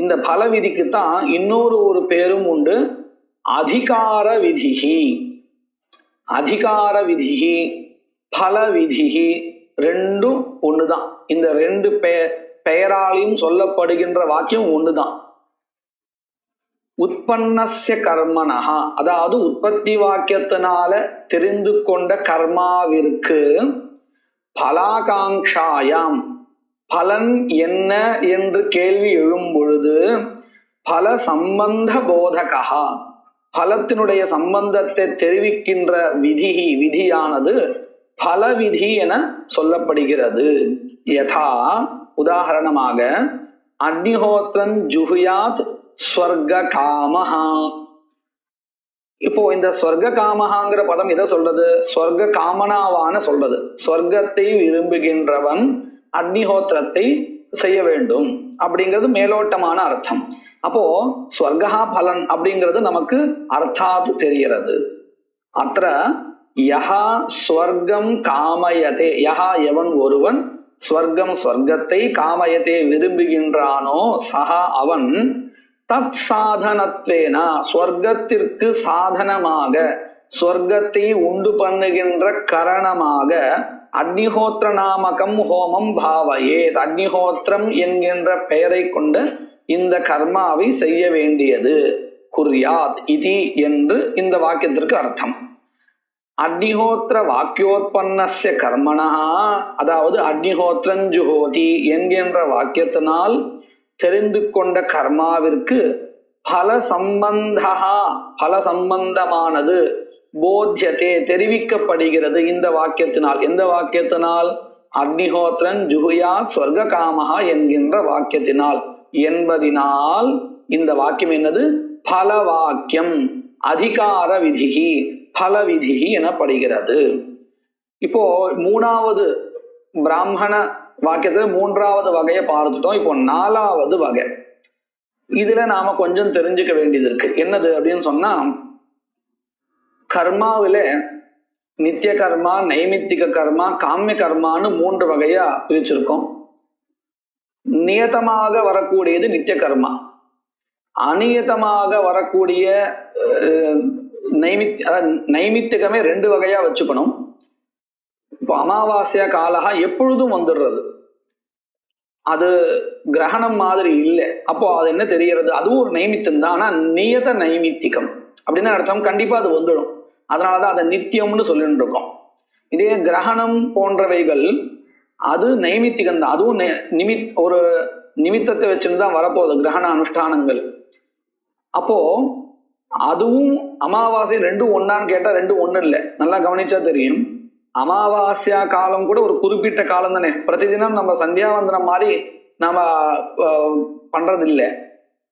இந்த பல விதிக்கு தான் இன்னொரு பேரும் உண்டு, அதிகார விதிஹி. அதிகார விதிஹி பல விதிஹி ரெண்டும் ஒண்ணுதான். இந்த ரெண்டு பெயராலையும் சொல்லப்படுகின்ற வாக்கியம் ஒண்ணுதான். உற்பன்னஸ்ய கர்மணஹா, அதாவது உற்பத்தி வாக்கியத்தினால தெரிந்து கொண்ட கர்மாவிற்கு பலாகாங்ஷாயாம், பலன் என்ன என்று கேள்வி எழும் பொழுது பல சம்பந்த போதகா, பலத்தினுடைய சம்பந்தத்தை தெரிவிக்கின்ற விதிஹி, விதியானது பல விதி என சொல்லப்படுகிறது. யதா, உதாரணமாக அக்னிஹோத்திரன் ஜுஹுயாத் ஸ்வர்க காமஹா. இப்போ இந்த ஸ்வர்க காமஹாங்கிற பதம் எதை சொல்றது, ஸ்வர்க காமனாவான சொல்றது. ஸ்வர்க்கத்தை விரும்புகின்றவன் அக்னிஹோத்திரத்தை செய்ய வேண்டும் அப்படிங்கிறது மேலோட்டமான அர்த்தம். அப்போ ஸ்வர்கா பலன் அப்படிங்கிறது நமக்கு அர்த்தாத் தெரிகிறது. அത്ര யஹா ஸ்வர்க்கம் காமயதே, யஹா எவன் ஒருவன் ஸ்வர்க்கம் ஸ்வர்க்கத்தை காமயத்தை விரும்புகின்றானோ சஹா அவன் தத் சாதனத்வேனா ஸ்வர்க்கத்திற்கு சாதனமாக ஸ்வர்க்கத்தை உண்டு பண்ணுகின்ற கரணமாக அக்னிஹோத்திர நாமகம் ஹோமம் பாவையே அக்னிஹோத்திரம் என்கின்ற பெயரை கொண்ட இந்த கர்மாவை செய்ய வேண்டியது குர்யாத் இதி என்று இந்த வாக்கியத்திற்கு அர்த்தம். அக்னிஹோத்திர வாக்கியோத்பன்னஸ்ய கர்மணா அதாவது அக்னிஹோத்திரஞ்சுஹோதி என்கின்ற வாக்கியத்தினால் தெரிந்து கொண்ட கர்மாவிற்கு பல சம்பந்தமானது போத்தியதே தெரிவிக்கப்படுகிறது இந்த வாக்கியத்தினால். எந்த வாக்கியத்தினால்? அக்னிஹோத்திரன் ஜுஹுயாத் ஸ்வர்க காமஹா என்கின்ற வாக்கியத்தினால் என்பதினால் இந்த வாக்கியம் என்னது? பல வாக்கியம், அதிகார விதிகி, பல விதிகி எனப்படுகிறது. இப்போ மூணாவது பிராமண வாக்கியத்துல மூன்றாவது வகையை பார்த்துட்டோம். இப்போ நாலாவது வகை, இதுல நாம கொஞ்சம் தெரிஞ்சுக்க வேண்டியது இருக்கு. என்னது அப்படின்னு சொன்னா, கர்மாவில நித்திய கர்மா, நைமித்திக கர்மா, காமிய கர்மான்னு மூன்று வகையா பிரிச்சிருக்கோம். நியதமாக வரக்கூடியது நித்திய கர்மா, அநியதமாக வரக்கூடிய நைமித்திகமே ரெண்டு வகையா வச்சுக்கணும். இப்போ அமாவாசையா காலகா எப்பொழுதும் வந்துடுறது, அது கிரகணம் மாதிரி இல்லை. அப்போ அது என்ன தெரிகிறது? அதுவும் ஒரு நைமித்தம் தான். ஆனா நியத நைமித்திகம் அப்படின்னு அர்த்தம், கண்டிப்பா அது வந்துடும். அதனாலதான் அதை நித்தியம்னு சொல்லிட்டு இருக்கோம். இதே கிரகணம் போன்றவைகள் அது நைமித்திகம் தான், அதுவும் ஒரு நிமித்தத்தை வச்சுன்னு தான் வரப்போகுது கிரகண அனுஷ்டானங்கள். அப்போ அதுவும் அமாவாசை ரெண்டும் ஒன்னான்னு கேட்டா ரெண்டும் ஒண்ணு இல்லை. நல்லா கவனிச்சா தெரியும். அமாவாசையா காலம் கூட ஒரு குறிப்பிட்ட காலம் தானே. பிரதிதினம் நம்ம சந்தியாவந்தனம் மாதிரி நாம பண்றது இல்லை,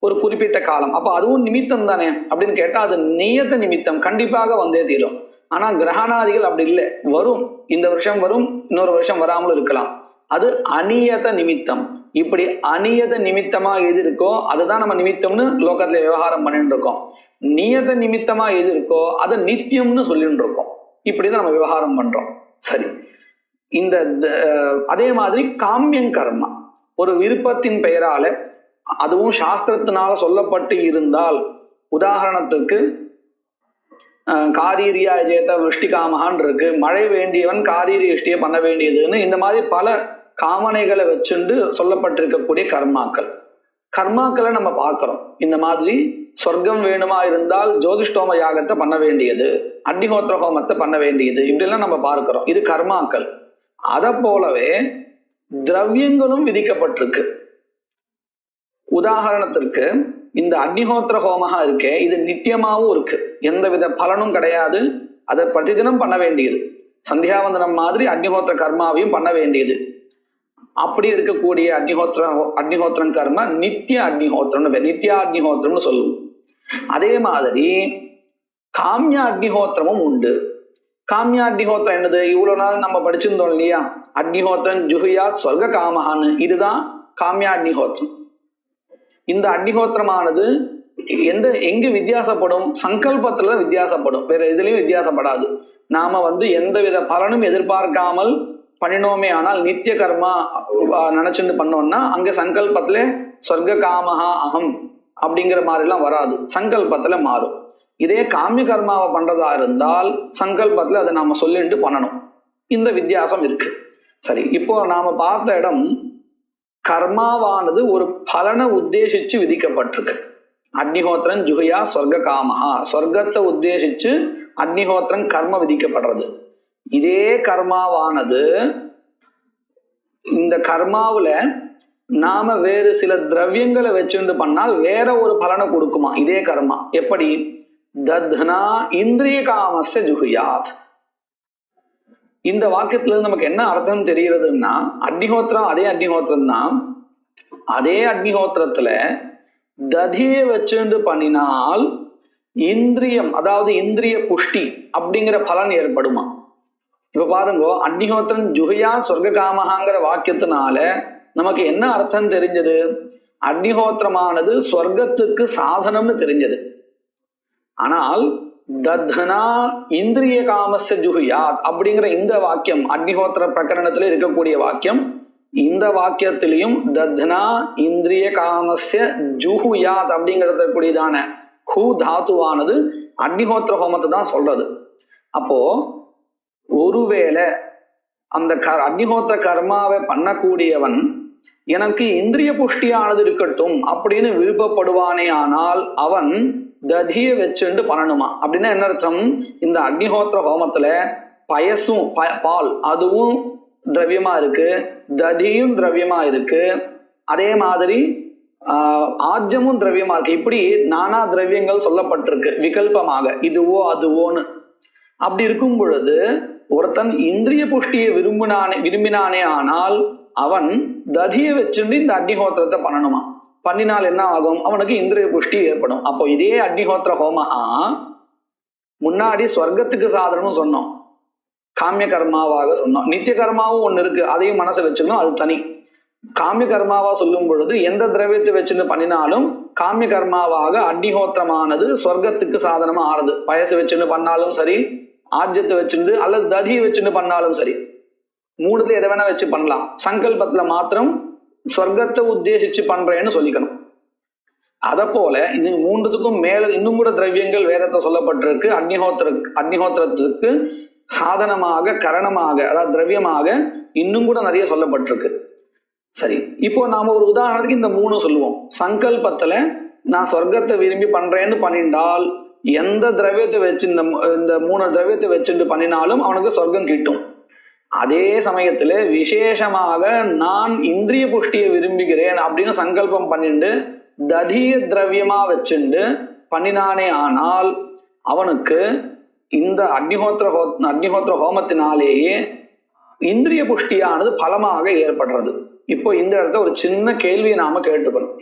ஒரு குறிப்பிட்ட காலம். அப்ப அதுவும் நிமித்தம் தானே அப்படின்னு கேட்டா அது நியத நிமித்தம், கண்டிப்பாக வந்தே தீரும். ஆனா கிரகணாதிகள் அப்படி இல்லை, வரும், இந்த வருஷம் வரும், இன்னொரு வருஷம் வராமலும் இருக்கலாம். அது அநியத நிமித்தம். இப்படி அநியத நிமித்தமா எது இருக்கோ அதுதான் நம்ம நிமித்தம்னு லோகத்துல விவகாரம் பண்ணிட்டு இருக்கோம். நியத நிமித்தமா எது இருக்கோ அதை நித்தியம்னு சொல்லிட்டு இருக்கோம். இப்படிதான் நம்ம விவகாரம் பண்றோம். சரி, இந்த அதே மாதிரி காமியம் கர்மா ஒரு விருப்பத்தின் பெயரால, அதுவும் சாஸ்திரத்தினால சொல்லப்பட்டு இருந்தால், உதாரணத்துக்கு காரீரியா ஜேத விருஷ்டி காமகான் இருக்கு, மழை வேண்டியவன் காரீரி விருஷ்டியை பண்ண வேண்டியதுன்னு இந்த மாதிரி பல காமனைகளை வச்சுண்டு சொல்லப்பட்டிருக்கக்கூடிய கர்மாக்களை நம்ம பார்க்கிறோம். இந்த மாதிரி சொர்க்கம் வேணுமா இருந்தால் ஜோதிஷ்டோம யாகத்தை பண்ண வேண்டியது, அக்னிஹோத்திர ஹோமத்தை பண்ண வேண்டியது, இப்படிலாம் நம்ம பார்க்கிறோம். இது கர்மாக்கள். அதை போலவே திரவியங்களும் விதிக்கப்பட்டிருக்கு. உதாரணத்திற்கு இந்த அக்னிஹோத்திர ஹோமகா இருக்கே, இது நித்தியமாவும் இருக்கு, எந்த வித பலனும் கிடையாது, அதை பிரதிதினம் பண்ண வேண்டியது. சந்தியாவந்தனம் மாதிரி அக்னிஹோத்திர கர்மாவையும் பண்ண வேண்டியது. அப்படி இருக்கக்கூடிய அக்னிஹோத்திரம் கர்மா நித்திய அக்னிஹோத்திரம், நித்யா அக்னிஹோத்திரம்னு சொல்லுவோம். அதே மாதிரி காமிய அக்னிஹோத்திரமும் உண்டு. காமிய அக்னிஹோத்திரம் என்னது? இவ்வளவு நாள் நம்ம படிச்சிருந்தோம் இல்லையா, அக்னிஹோத்திரம் ஜுஹுயாத் ஸ்வர்க காமஹான்னு, இதுதான் காமிய அக்னிஹோத்திரம். இந்த அக்னிஹோத்திரமானது எங்கு வித்தியாசப்படும்? சங்கல்பத்துல வித்தியாசப்படும், வேற எதுலயும் வித்தியாசப்படாது. நாம எந்த வித பலனும் எதிர்பார்க்காமல் பண்ணினோமே ஆனால் நித்திய கர்மா நினைச்சுட்டு பண்ணோம்னா அங்க சங்கல்பத்துல ஸ்வர்க காமஹா அகம் அப்படிங்கிற மாதிரி எல்லாம் வராது, சங்கல்பத்துல மாறும். இதே காமிய கர்மாவை பண்றதா இருந்தால் சங்கல்பத்துல அதை நாம சொல்லிட்டு பண்ணணும். இந்த வித்தியாசம் இருக்கு. சரி, இப்போ நாம பார்த்த இடம் கர்மாவானது ஒரு பலனை உத்தேசிச்சு விதிக்கப்பட்டிருக்கு. அக்னிஹோத்திரன் ஜுஹயா ஸ்வர்க காமஹா, ஸ்வர்க்கத்தை உத்தேசிச்சு அக்னிஹோத்திரன் கர்ம விதிக்கப்படுறது. இதே கர்மாவானது இந்த கர்மாவுல நாம வேறு சில திரவியங்களை வச்சுட்டு பண்ணால் வேற ஒரு பலனை கொடுக்குமா இதே கர்மா. எப்படி? தத்னா இந்திரிய காமஸ்ய ஜுஹுயாத். இந்த வாக்கியத்துல இருந்து நமக்கு என்ன அர்த்தம் தெரிகிறதுன்னா, அக்னிஹோத்திரம் அதே அக்னிஹோத்திரம் தான், அதே அக்னிஹோத்திரத்துல ததியை வச்சுட்டு பண்ணினால் இந்திரியம், அதாவது இந்திரிய புஷ்டி அப்படிங்கிற பலன் ஏற்படுமா. இப்ப பாருங்க, அக்னிஹோத்திரன் ஜுஹயா சொர்க்க காமஹாங்கிற வாக்கியத்தினால நமக்கு என்ன அர்த்தம் தெரிஞ்சது? அக்னிஹோத்திரமானது சொர்க்கத்துக்கு சாதனம்னு தெரிஞ்சது. ஆனால் தத்னா இந்திரிய காமஸ்ய ஜுஹயாத் அப்படிங்கிற இந்த வாக்கியம் அக்னிஹோத்திர பிரகரணத்துல இருக்கக்கூடிய வாக்கியம் இந்த வாக்கியத்திலையும் தத்னா இந்திரிய காமஸ்ய ஜுஹுயாத் அப்படிங்கிறது கூடியதான ஹூ தாத்துவானது அக்னிஹோத்திர ஹோமத்தை தான் சொல்றது. அப்போ ஒருவேளை அந்த அக்னிஹோத்திர கர்மாவை பண்ணக்கூடியவன் எனக்கு இந்திரிய புஷ்டியானது இருக்கட்டும் அப்படின்னு விருப்பப்படுவானே ஆனால் அவன் ததியை வச்சுண்டு பண்ணணுமா? அப்படின்னா என்ன அர்த்தம்? இந்த அக்னிஹோத்திர ஹோமத்துல பயசும் பால் அதுவும் திரவியமா இருக்கு, ததியும் திரவியமா இருக்கு, அதே மாதிரி ஆஜ்யமும் திரவியமா இருக்கு. இப்படி நானா திரவியங்கள் சொல்லப்பட்டிருக்கு விகல்பமாக, இதுவோ அதுவோன்னு. அப்படி இருக்கும் பொழுது ஒருத்தன் இந்திரிய புஷ்டியை விரும்பினானே ஆனால் அவன் ததியை வச்சுட்டு இந்த அக்னிஹோத்திரத்தை பண்ணணுமா? பண்ணினால் என்ன ஆகும்? அவனுக்கு இந்திரிய புஷ்டி ஏற்படும். அப்போ இதே அக்னிஹோத்திர ஹோமஹா முன்னாடி ஸ்வர்க்கத்துக்கு சாதனம்னு சொன்னோம், காமிய கர்மாவாக சொன்னோம். நித்திய கர்மாவும் ஒண்ணு இருக்கு, அதையும் மனசை வச்சுக்கணும், அது தனி. காமிய கர்மாவா சொல்லும் பொழுது எந்த திரவியத்தை வச்சுன்னு பண்ணினாலும் காமிய கர்மாவாக அக்னிஹோத்திரமானது ஸ்வர்க்கத்துக்கு சாதனமா ஆறுது. பயசு வச்சுன்னு பண்ணாலும் சரி, ஆஜ்யத்தை வச்சுட்டு அல்லது ததியை வச்சுன்னு பண்ணாலும் சரி, மூணுல எதை வேணா வச்சு பண்ணலாம். சங்கல்பத்துல மாத்திரம் ஸ்வர்க்கத்தை உத்தேசிச்சு பண்றேன்னு சொல்லிக்கணும். அத போல இது மூன்றுத்துக்கும் மேல இன்னும் கூட திரவியங்கள் வேதத்தை சொல்லப்பட்டிருக்கு. அக்னிஹோத்திரத்துக்கு சாதனமாக கரணமாக அதாவது திரவியமாக இன்னும் கூட நிறைய சொல்லப்பட்டிருக்கு. சரி, இப்போ நாம ஒரு உதாரணத்துக்கு இந்த மூணு சொல்லுவோம். சங்கல்பத்துல நான் சொர்க்கத்தை விரும்பி பண்றேன்னு பண்ணிண்டால் எந்த திரவியத்தை வச்சு இந்த மூணு திரவியத்தை வச்சுட்டு பண்ணினாலும் அவனுக்கு சொர்க்கம் கிட்டும். அதே சமயத்துல விசேஷமாக நான் இந்திரிய புஷ்டியை விரும்புகிறேன் அப்படின்னு சங்கல்பம் பண்ணிட்டு ததிய திரவியமா வச்சுண்டு பண்ணினானே ஆனால் அவனுக்கு இந்த அக்னிஹோத்திர ஹோமத்தினாலேயே இந்திரிய புஷ்டியானது பலமாக ஏற்படுறது. இப்போ இந்த இடத்துல ஒரு சின்ன கேள்வியை நாம கேட்டுக்கணும்.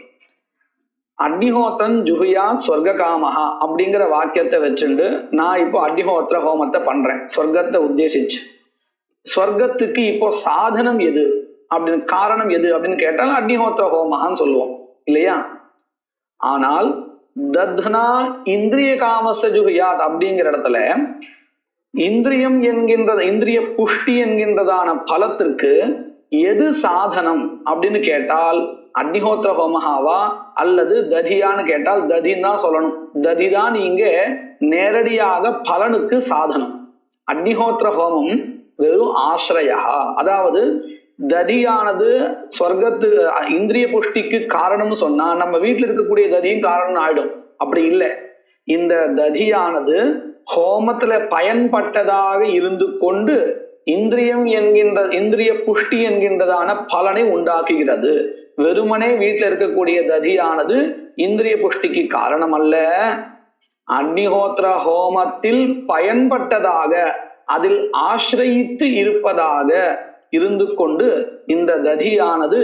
அக்னிஹோத்திரன் ஜுஹுயா சொர்க்க காமஹா அப்படிங்கிற வாக்கியத்தை வச்சுண்டு நான் இப்போ அக்னிஹோத்திர ஹோமத்தை பண்றேன் சொர்க்கத்தை உத்தேசிச்சு. சொர்க்கத்துக்கு இப்போ சாதனம் எது அப்படின்னு, காரணம் எது அப்படின்னு கேட்டால் அக்னிஹோத்திர ஹோமஹான்னு சொல்லுவோம் இல்லையா? ஆனால் தத்னா இந்திரிய காமச ஜுஹுயாத் அப்படிங்கிற இடத்துல இந்திரியம் இந்திரிய புஷ்டி என்கின்றதான பலத்திற்கு எது சாதனம் அப்படின்னு கேட்டால் அக்னிஹோத்திர ஹோமஹாவா அல்லது ததியான்னு கேட்டால் ததின்னு தான் சொல்லணும். ததிதான் இங்க நேரடியாக பலனுக்கு சாதனம். அக்னிஹோத்திர ஹோமம் வெறும் ஆசிரயா, அதாவது ததியானது சொர்க்கத்து இந்திரிய புஷ்டிக்கு காரணம்னு சொன்னா நம்ம வீட்டில் இருக்கக்கூடிய ததியும் காரணம் ஆயிடும். அப்படி இல்லை, இந்த ததியானது ஹோமத்துல பயன்பட்டதாக இருந்து கொண்டு இந்திரிய புஷ்டி என்கின்றதான பலனை உண்டாக்குகிறது. வெறுமனே வீட்டில் இருக்கக்கூடிய ததியானது இந்திரிய புஷ்டிக்கு காரணம் அல்ல, அக்னிஹோத்திர ஹோமத்தில் பயன்பட்டதாக அதில் ஆசிரயித்து இருப்பதாக இருந்து கொண்டு இந்த ததியானது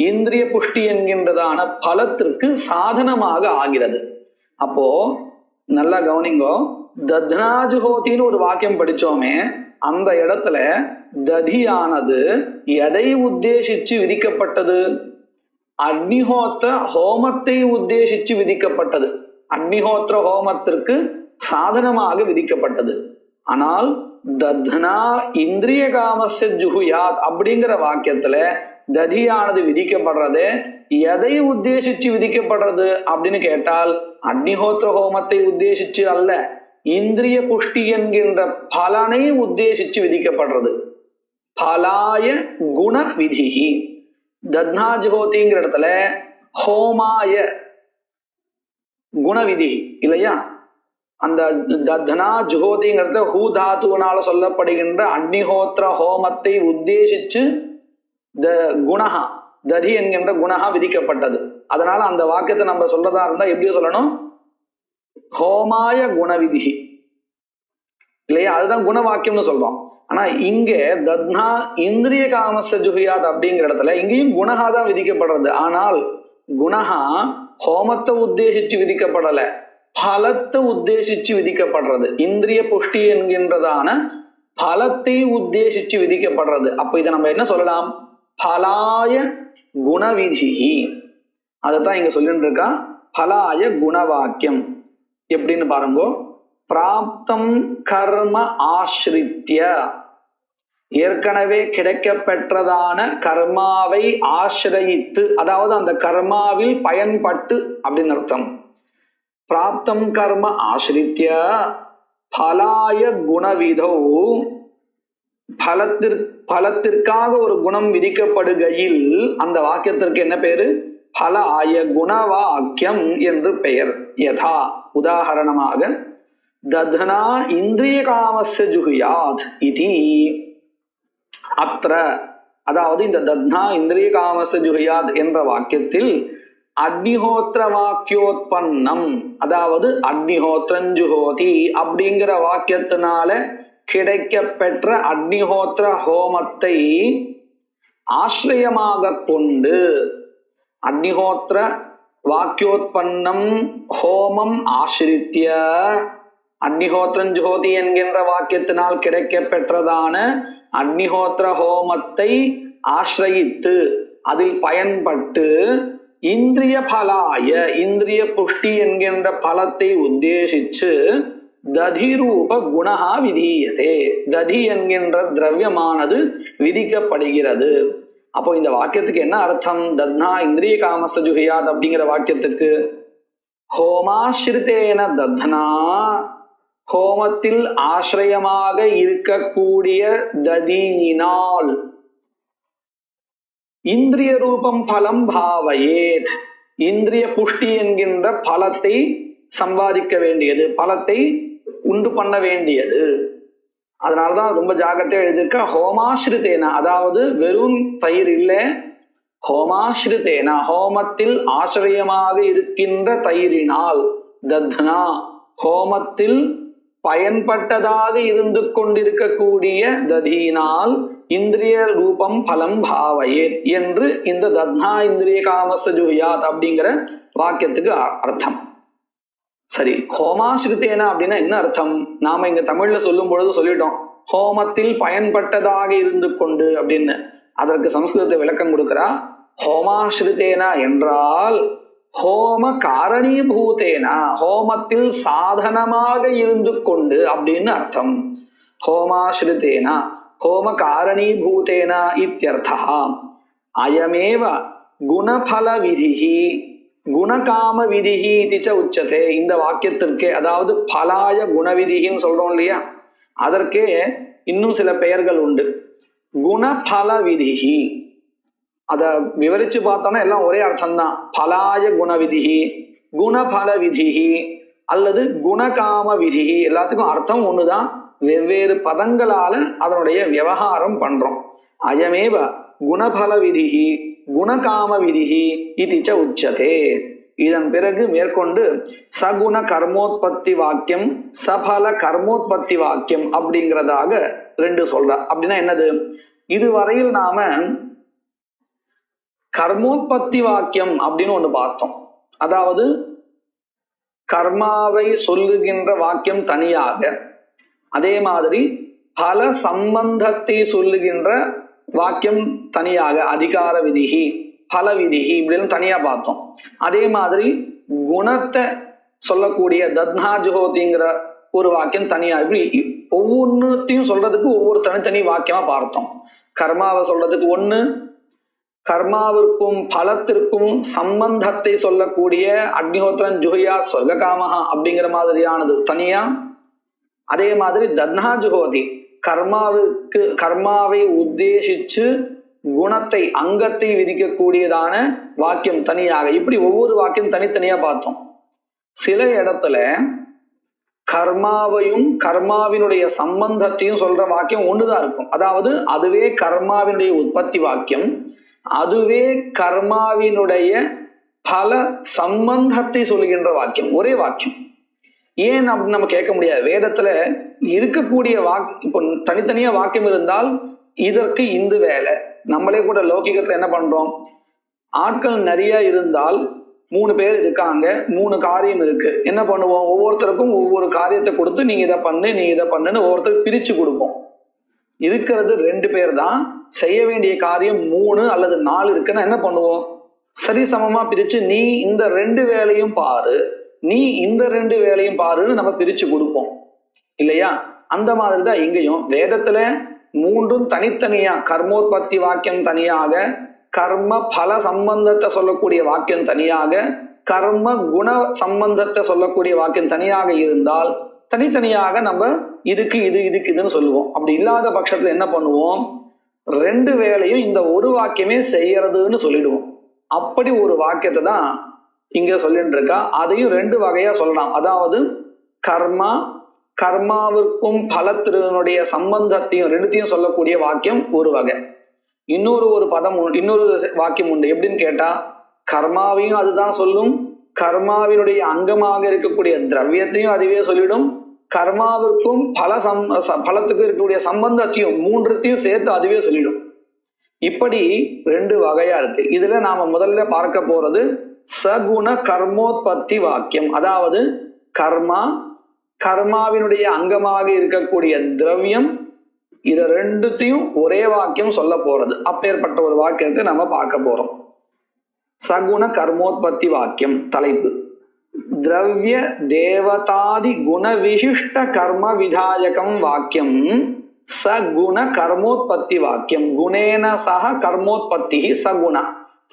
இந்திரிய புஷ்டி என்கின்றதான பலத்திற்கு சாதனமாக ஆகிறது. அப்போ நல்லா கவனிங்கோ, தத்னாஜுஹோத்தின்னு ஒரு வாக்கியம் படிச்சோமே, அந்த இடத்துல ததியானது எதை உத்தேசிச்சு விதிக்கப்பட்டது? அக்னிஹோத்திர ஹோமத்தை உத்தேசிச்சு விதிக்கப்பட்டது. அக்னிஹோத்திர ஹோமத்திற்கு சாதனமாக விதிக்கப்பட்டது. ஆனால் தத்னா இந்திரிய காமஸ்ய ஜுஹுயாத் அப்படிங்கிற வாக்கியத்துல ததியானது விதிக்கப்படுறது எதை உத்தேசிச்சு விதிக்கப்படுறது அப்படின்னு கேட்டால் அக்னிஹோத்திர ஹோமத்தை உத்தேசிச்சு அல்ல, இந்திரிய புஷ்டி என்கின்ற பலனை உத்தேசிச்சு விதிக்கப்படுறது. பலாய குண விதிஹி. தத்னா ஜுஹோதிங்கிற இடத்துல ஹோமாய குண விதி இல்லையா? அந்த தத்னா ஜுஹோதிங்கிறத ஹூ தாத்துவனால சொல்லப்படுகின்ற அக்னிஹோத்திர ஹோமத்தை உத்தேசிச்சு குணஹா ததி என்கின்ற குணஹா விதிக்கப்பட்டது. அதனால அந்த வாக்கியத்தை நம்ம சொல்றதா இருந்தா எப்படி சொல்லணும்? ஹோமாய குணவிதி இல்லையா? அதுதான் குண வாக்கியம்னு சொல்றோம். ஆனா இங்க தத்னா இந்திரிய காமச ஜுஹியாத் அப்படிங்கிற இடத்துல இங்கேயும் குணஹா தான் விதிக்கப்படுறது. ஆனால் குணஹா ஹோமத்தை உத்தேசிச்சு விதிக்கப்படல, பலத்தை உத்தேசிச்சு விதிக்கப்படுறது. இந்திரிய புஷ்டி என்கின்றதான பலத்தை உத்தேசிச்சு விதிக்கப்படுறது. அப்ப இதை நம்ம என்ன சொல்லலாம்? பலாய குணவிதி. அதைத்தான் இங்க சொல்லிட்டு இருக்கா, பலாய குணவாக்கியம். எப்படின்னு பாருங்க, பிராப்தம் கர்ம ஆஸ்ரித்ய. ஏற்கனவே கிடைக்க பெற்றதான கர்மாவை ஆசிரயித்து, அதாவது அந்த கர்மாவில் பயன்பட்டு அப்படின்னு அர்த்தம். பிராப்தம் கர்ம ஆசிரித்ய பலாய குணவிதோ, பலத்திற்காக ஒரு குணம் விதிக்கப்படுகையில் அந்த வாக்கியத்திற்கு என்ன பேரு? பலாய குணவாக்கியம் என்று பெயர். யதா, உதாரணமாக, தத்னா இந்திரிய காமஸ்ய ஜுஹுயாத் இதி. அத்ர, அதாவது இந்த தத்னா இந்திரிய காமஸ்ய ஜுஹுயாத் என்ற வாக்கியத்தில் அக்னிஹோத்திர வாக்கியோத்பன்னம், அதாவது அக்னிஹோத்ரஞ்சுஹோதி அப்படிங்கிற வாக்கியத்தினால கிடைக்க பெற்ற அக்னிஹோத்திர ஹோமத்தை ஆசிரியமாக கொண்டு, அக்னிஹோத்திர வாக்கியோத்பன்னம் ஹோமம் ஆசிரித்ய, அக்னிஹோத்ரஞ்சுஹோதி என்கின்ற வாக்கியத்தினால் கிடைக்க பெற்றதான அக்னிஹோத்திர ஹோமத்தை ஆசிரயித்து அதில் பயன்பட்டு இந்திரிய பலாய, இந்திரிய புஷ்டி என்கின்ற பலத்தை உத்தேசிச்சு ததிரூப குணஹா விதீயதே, ததி என்கின்ற திரவியமானது விதிக்கப்படுகிறது. அப்போ இந்த வாக்கியத்துக்கு என்ன அர்த்தம்? தத்னா இந்திரிய காமஸ்ய ஜுஹுயாத் அப்படிங்கிற வாக்கியத்துக்கு ஹோமாஸ்ரிதேன தத்னா, ஹோமத்தில் ஆசிரியமாக இருக்கக்கூடிய ததியினால் இந்திரிய ரூபம் பலம் பாவயேத், இந்திரிய புஷ்டி என்கின்ற பலத்தை சம்பாதிக்க வேண்டியது, பலத்தை உண்டு பண்ண வேண்டியது. அதனாலதான் ரொம்ப ஜாகிரதையா எழுதியிருக்க ஹோமாஸ்ரிதேனா, அதாவது வெறும் தயிர் இல்லை, ஹோமாஸ்ரிதேனா ஹோமத்தில் ஆசிரியமாக இருக்கின்ற தயிரினால், தத்னா ஹோமத்தில் பயன்பட்டதாக இருந்து கொண்டிருக்கக்கூடிய ததியினால் இந்திரிய ரூபம் பலம் பாவயேத் என்று இந்த தத்னா இந்திரிய காமஸ்ய ஜுஹுயாத் அப்படிங்கிற வாக்கியத்துக்கு அர்த்தம். சரி, ஹோமாஸ்ரிதேனா அப்படின்னா என்ன அர்த்தம்? நாம இங்க தமிழ்ல சொல்லும் பொழுது சொல்லிட்டோம், ஹோமத்தில் பயன்பட்டதாக இருந்து கொண்டு அப்படின்னு. அதற்கு சமஸ்கிருதத்தை விளக்கம் கொடுக்கிறா. ஹோமாஸ்ரிதேனா என்றால் ஹோம காரணீபூதேனா, ஹோமத்தில் சாதனமாக இருந்து கொண்டு அப்படின்னு அர்த்தம். ஹோமாஸ்ரிதேனா ஹோம காரணீபூதேனா இத்யர்த்தः. அயமேவ குணபல விதிஹி குணகாம விதிஹி இதி ச உச்சதே. இந்த வாக்கியத்திற்கே, அதாவது பலாய குணவிதின்னு சொல்றோம் இல்லையா, அதற்கே இன்னும் சில பெயர்கள் உண்டு. குணபல விதிஹி, அத விவரிச்சு பார்த்தோம்னா எல்லாம் ஒரே அர்த்தம்தான். பலாய குணவிதிஹி, குணபல விதிஹி அல்லது குணகாம விதிஹி, எல்லாத்துக்கும் அர்த்தம் ஒண்ணுதான், வெவ்வேறு பதங்களால அதனுடைய விவகாரம் பண்றோம். அயமேவ குணபல விதிஹி குணகாம விதிஹி இதி ச உச்சதே. இதன் பிறகு மேற்கொண்டு சகுண கர்மோத்பத்தி வாக்கியம், சபல கர்மோத்பத்தி வாக்கியம் அப்படிங்கிறதாக ரெண்டு சொல்ற. அப்படின்னா என்னது? இதுவரையில் நாம கர்மோத்பத்தி வாக்கியம் அப்படின்னு ஒண்ணு பார்த்தோம். அதாவது கர்மாவை சொல்லுகின்ற வாக்கியம் தனியாக, அதே மாதிரி பல சம்பந்தத்தை சொல்லுகின்ற வாக்கியம் தனியாக, அதிகார விதிகி பல விதிகி இப்படின்னு தனியா பார்த்தோம். அதே மாதிரி குணத்தை சொல்லக்கூடிய தத்னா ஜுஹோதிங்கிற ஒரு வாக்கியம் தனியா, இப்படி ஒவ்வொன்றுத்தையும் சொல்றதுக்கு ஒவ்வொரு தனித்தனி வாக்கியமா பார்த்தோம். கர்மாவை சொல்றதுக்கு ஒண்ணு, கர்மாவிற்கும் பலத்திற்கும் சம்பந்தத்தை சொல்லக்கூடிய அக்னிஹோத்திரன் ஜுஹுயா ஸ்வர்ககாமஹா அப்படிங்கிற மாதிரியானது தனியா. அதே மாதிரி தத்னா ஜுஹோதி கர்மாவை உத்தேசிச்சு குணத்தை அங்கத்தை விதிக்கக்கூடியதான வாக்கியம் தனியாக, இப்படி ஒவ்வொரு வாக்கியம் தனித்தனியா பார்த்தோம். சில இடத்துல கர்மாவையும் கர்மாவினுடைய சம்பந்தத்தையும் சொல்ற வாக்கியம் ஒண்ணுதான் இருக்கும். அதாவது அதுவே கர்மாவினுடைய உற்பத்தி வாக்கியம், அதுவே கர்மாவினுடைய பல சம்பந்தத்தை சொல்லுகின்ற வாக்கியம், ஒரே வாக்கியம். ஏன் அப்படின்னு நம்ம கேட்க முடியாது. வேதத்துல இருக்கக்கூடிய இப்போ தனித்தனியா வாக்கியம் இருந்தால் இதற்கு இந்த வேலை. நம்மளே கூட லௌகிகத்துல என்ன பண்றோம், ஆட்கள் நிறைய இருந்தால் 3 பேர் இருக்காங்க, 3 காரியம் இருக்கு, என்ன பண்ணுவோம், ஒவ்வொருத்தருக்கும் ஒவ்வொரு காரியத்தை கொடுத்து நீ இதை பண்ணு நீ இதை பண்ணுன்னு ஒவ்வொருத்தருக்கு பிரிச்சு கொடுப்போம். இருக்கிறது 2 பேர் தான், செய்ய வேண்டிய காரியம் 3 அல்லது 4 இருக்குன்னா என்ன பண்ணுவோம், சரி சமமா பிரிச்சு நீ இந்த 2 வேலையும் பாரு நீ இந்த 2 வேலையும் பாருன்னு நம்ம பிரிச்சு கொடுப்போம் இல்லையா? அந்த மாதிரிதான் இங்கேயும் வேதத்துல மூன்றும் தனித்தனியா, கர்மோத்பத்தி வாக்கியம் தனியாக, கர்ம பல சம்பந்தத்தை சொல்லக்கூடிய வாக்கியம் தனியாக, கர்ம குண சம்பந்தத்தை சொல்லக்கூடிய வாக்கியம் தனியாக இருந்தால் தனித்தனியாக நம்ம இதுக்கு இதுன்னு சொல்லுவோம். அப்படி இல்லாத பட்சத்துல என்ன பண்ணுவோம், ரெண்டு வேளையும் இந்த ஒரு வாக்கியமே செய்யறதுன்னு சொல்லிடுவோம். அப்படி ஒரு வாக்கியத்தை தான் இங்க சொல்லிட்டு இருக்கா. அதையும் ரெண்டு வகையா சொல்லலாம். அதாவது கர்மா, கர்மாவிற்கும் பலத்தினுடைய சம்பந்தத்தையும் ரெண்டுத்தையும் சொல்லக்கூடிய வாக்கியம் ஒரு வகை. இன்னொரு வாக்கியம் உண்டு. எப்படின்னு கேட்டா, கர்மாவையும் அதுதான் சொல்லும், கர்மாவினுடைய அங்கமாக இருக்கக்கூடிய திரவியத்தையும் அதுவே சொல்லிடும், கர்மாவிற்கும் பலத்துக்கும் இருக்கக்கூடிய சம்பந்தத்தையும் மூன்றுத்தையும் சேர்த்து அதுவே சொல்லிடும். இப்படி ரெண்டு வகையா இருக்கு. இதுல நாம முதல்ல பார்க்க போறது சகுண கர்மோத்பத்தி வாக்கியம். அதாவது கர்மா, கர்மாவினுடைய அங்கமாக இருக்கக்கூடிய திரவியம், இத ரெண்டுத்தையும் ஒரே வாக்கியம் சொல்ல போறது. அப்பேற்பட்ட ஒரு வாக்கியத்தை நம்ம பார்க்க போறோம். சகுண கர்மோத்பத்தி வாக்கியம். தலைப்பு திரவிய தேவதாதி குண விசிஷ்ட கர்ம விதாயகம் வாக்கியம் சகுண கர்மோத்பத்தி வாக்கியம். குணேன சக கர்மோத்பத்தி சகுண.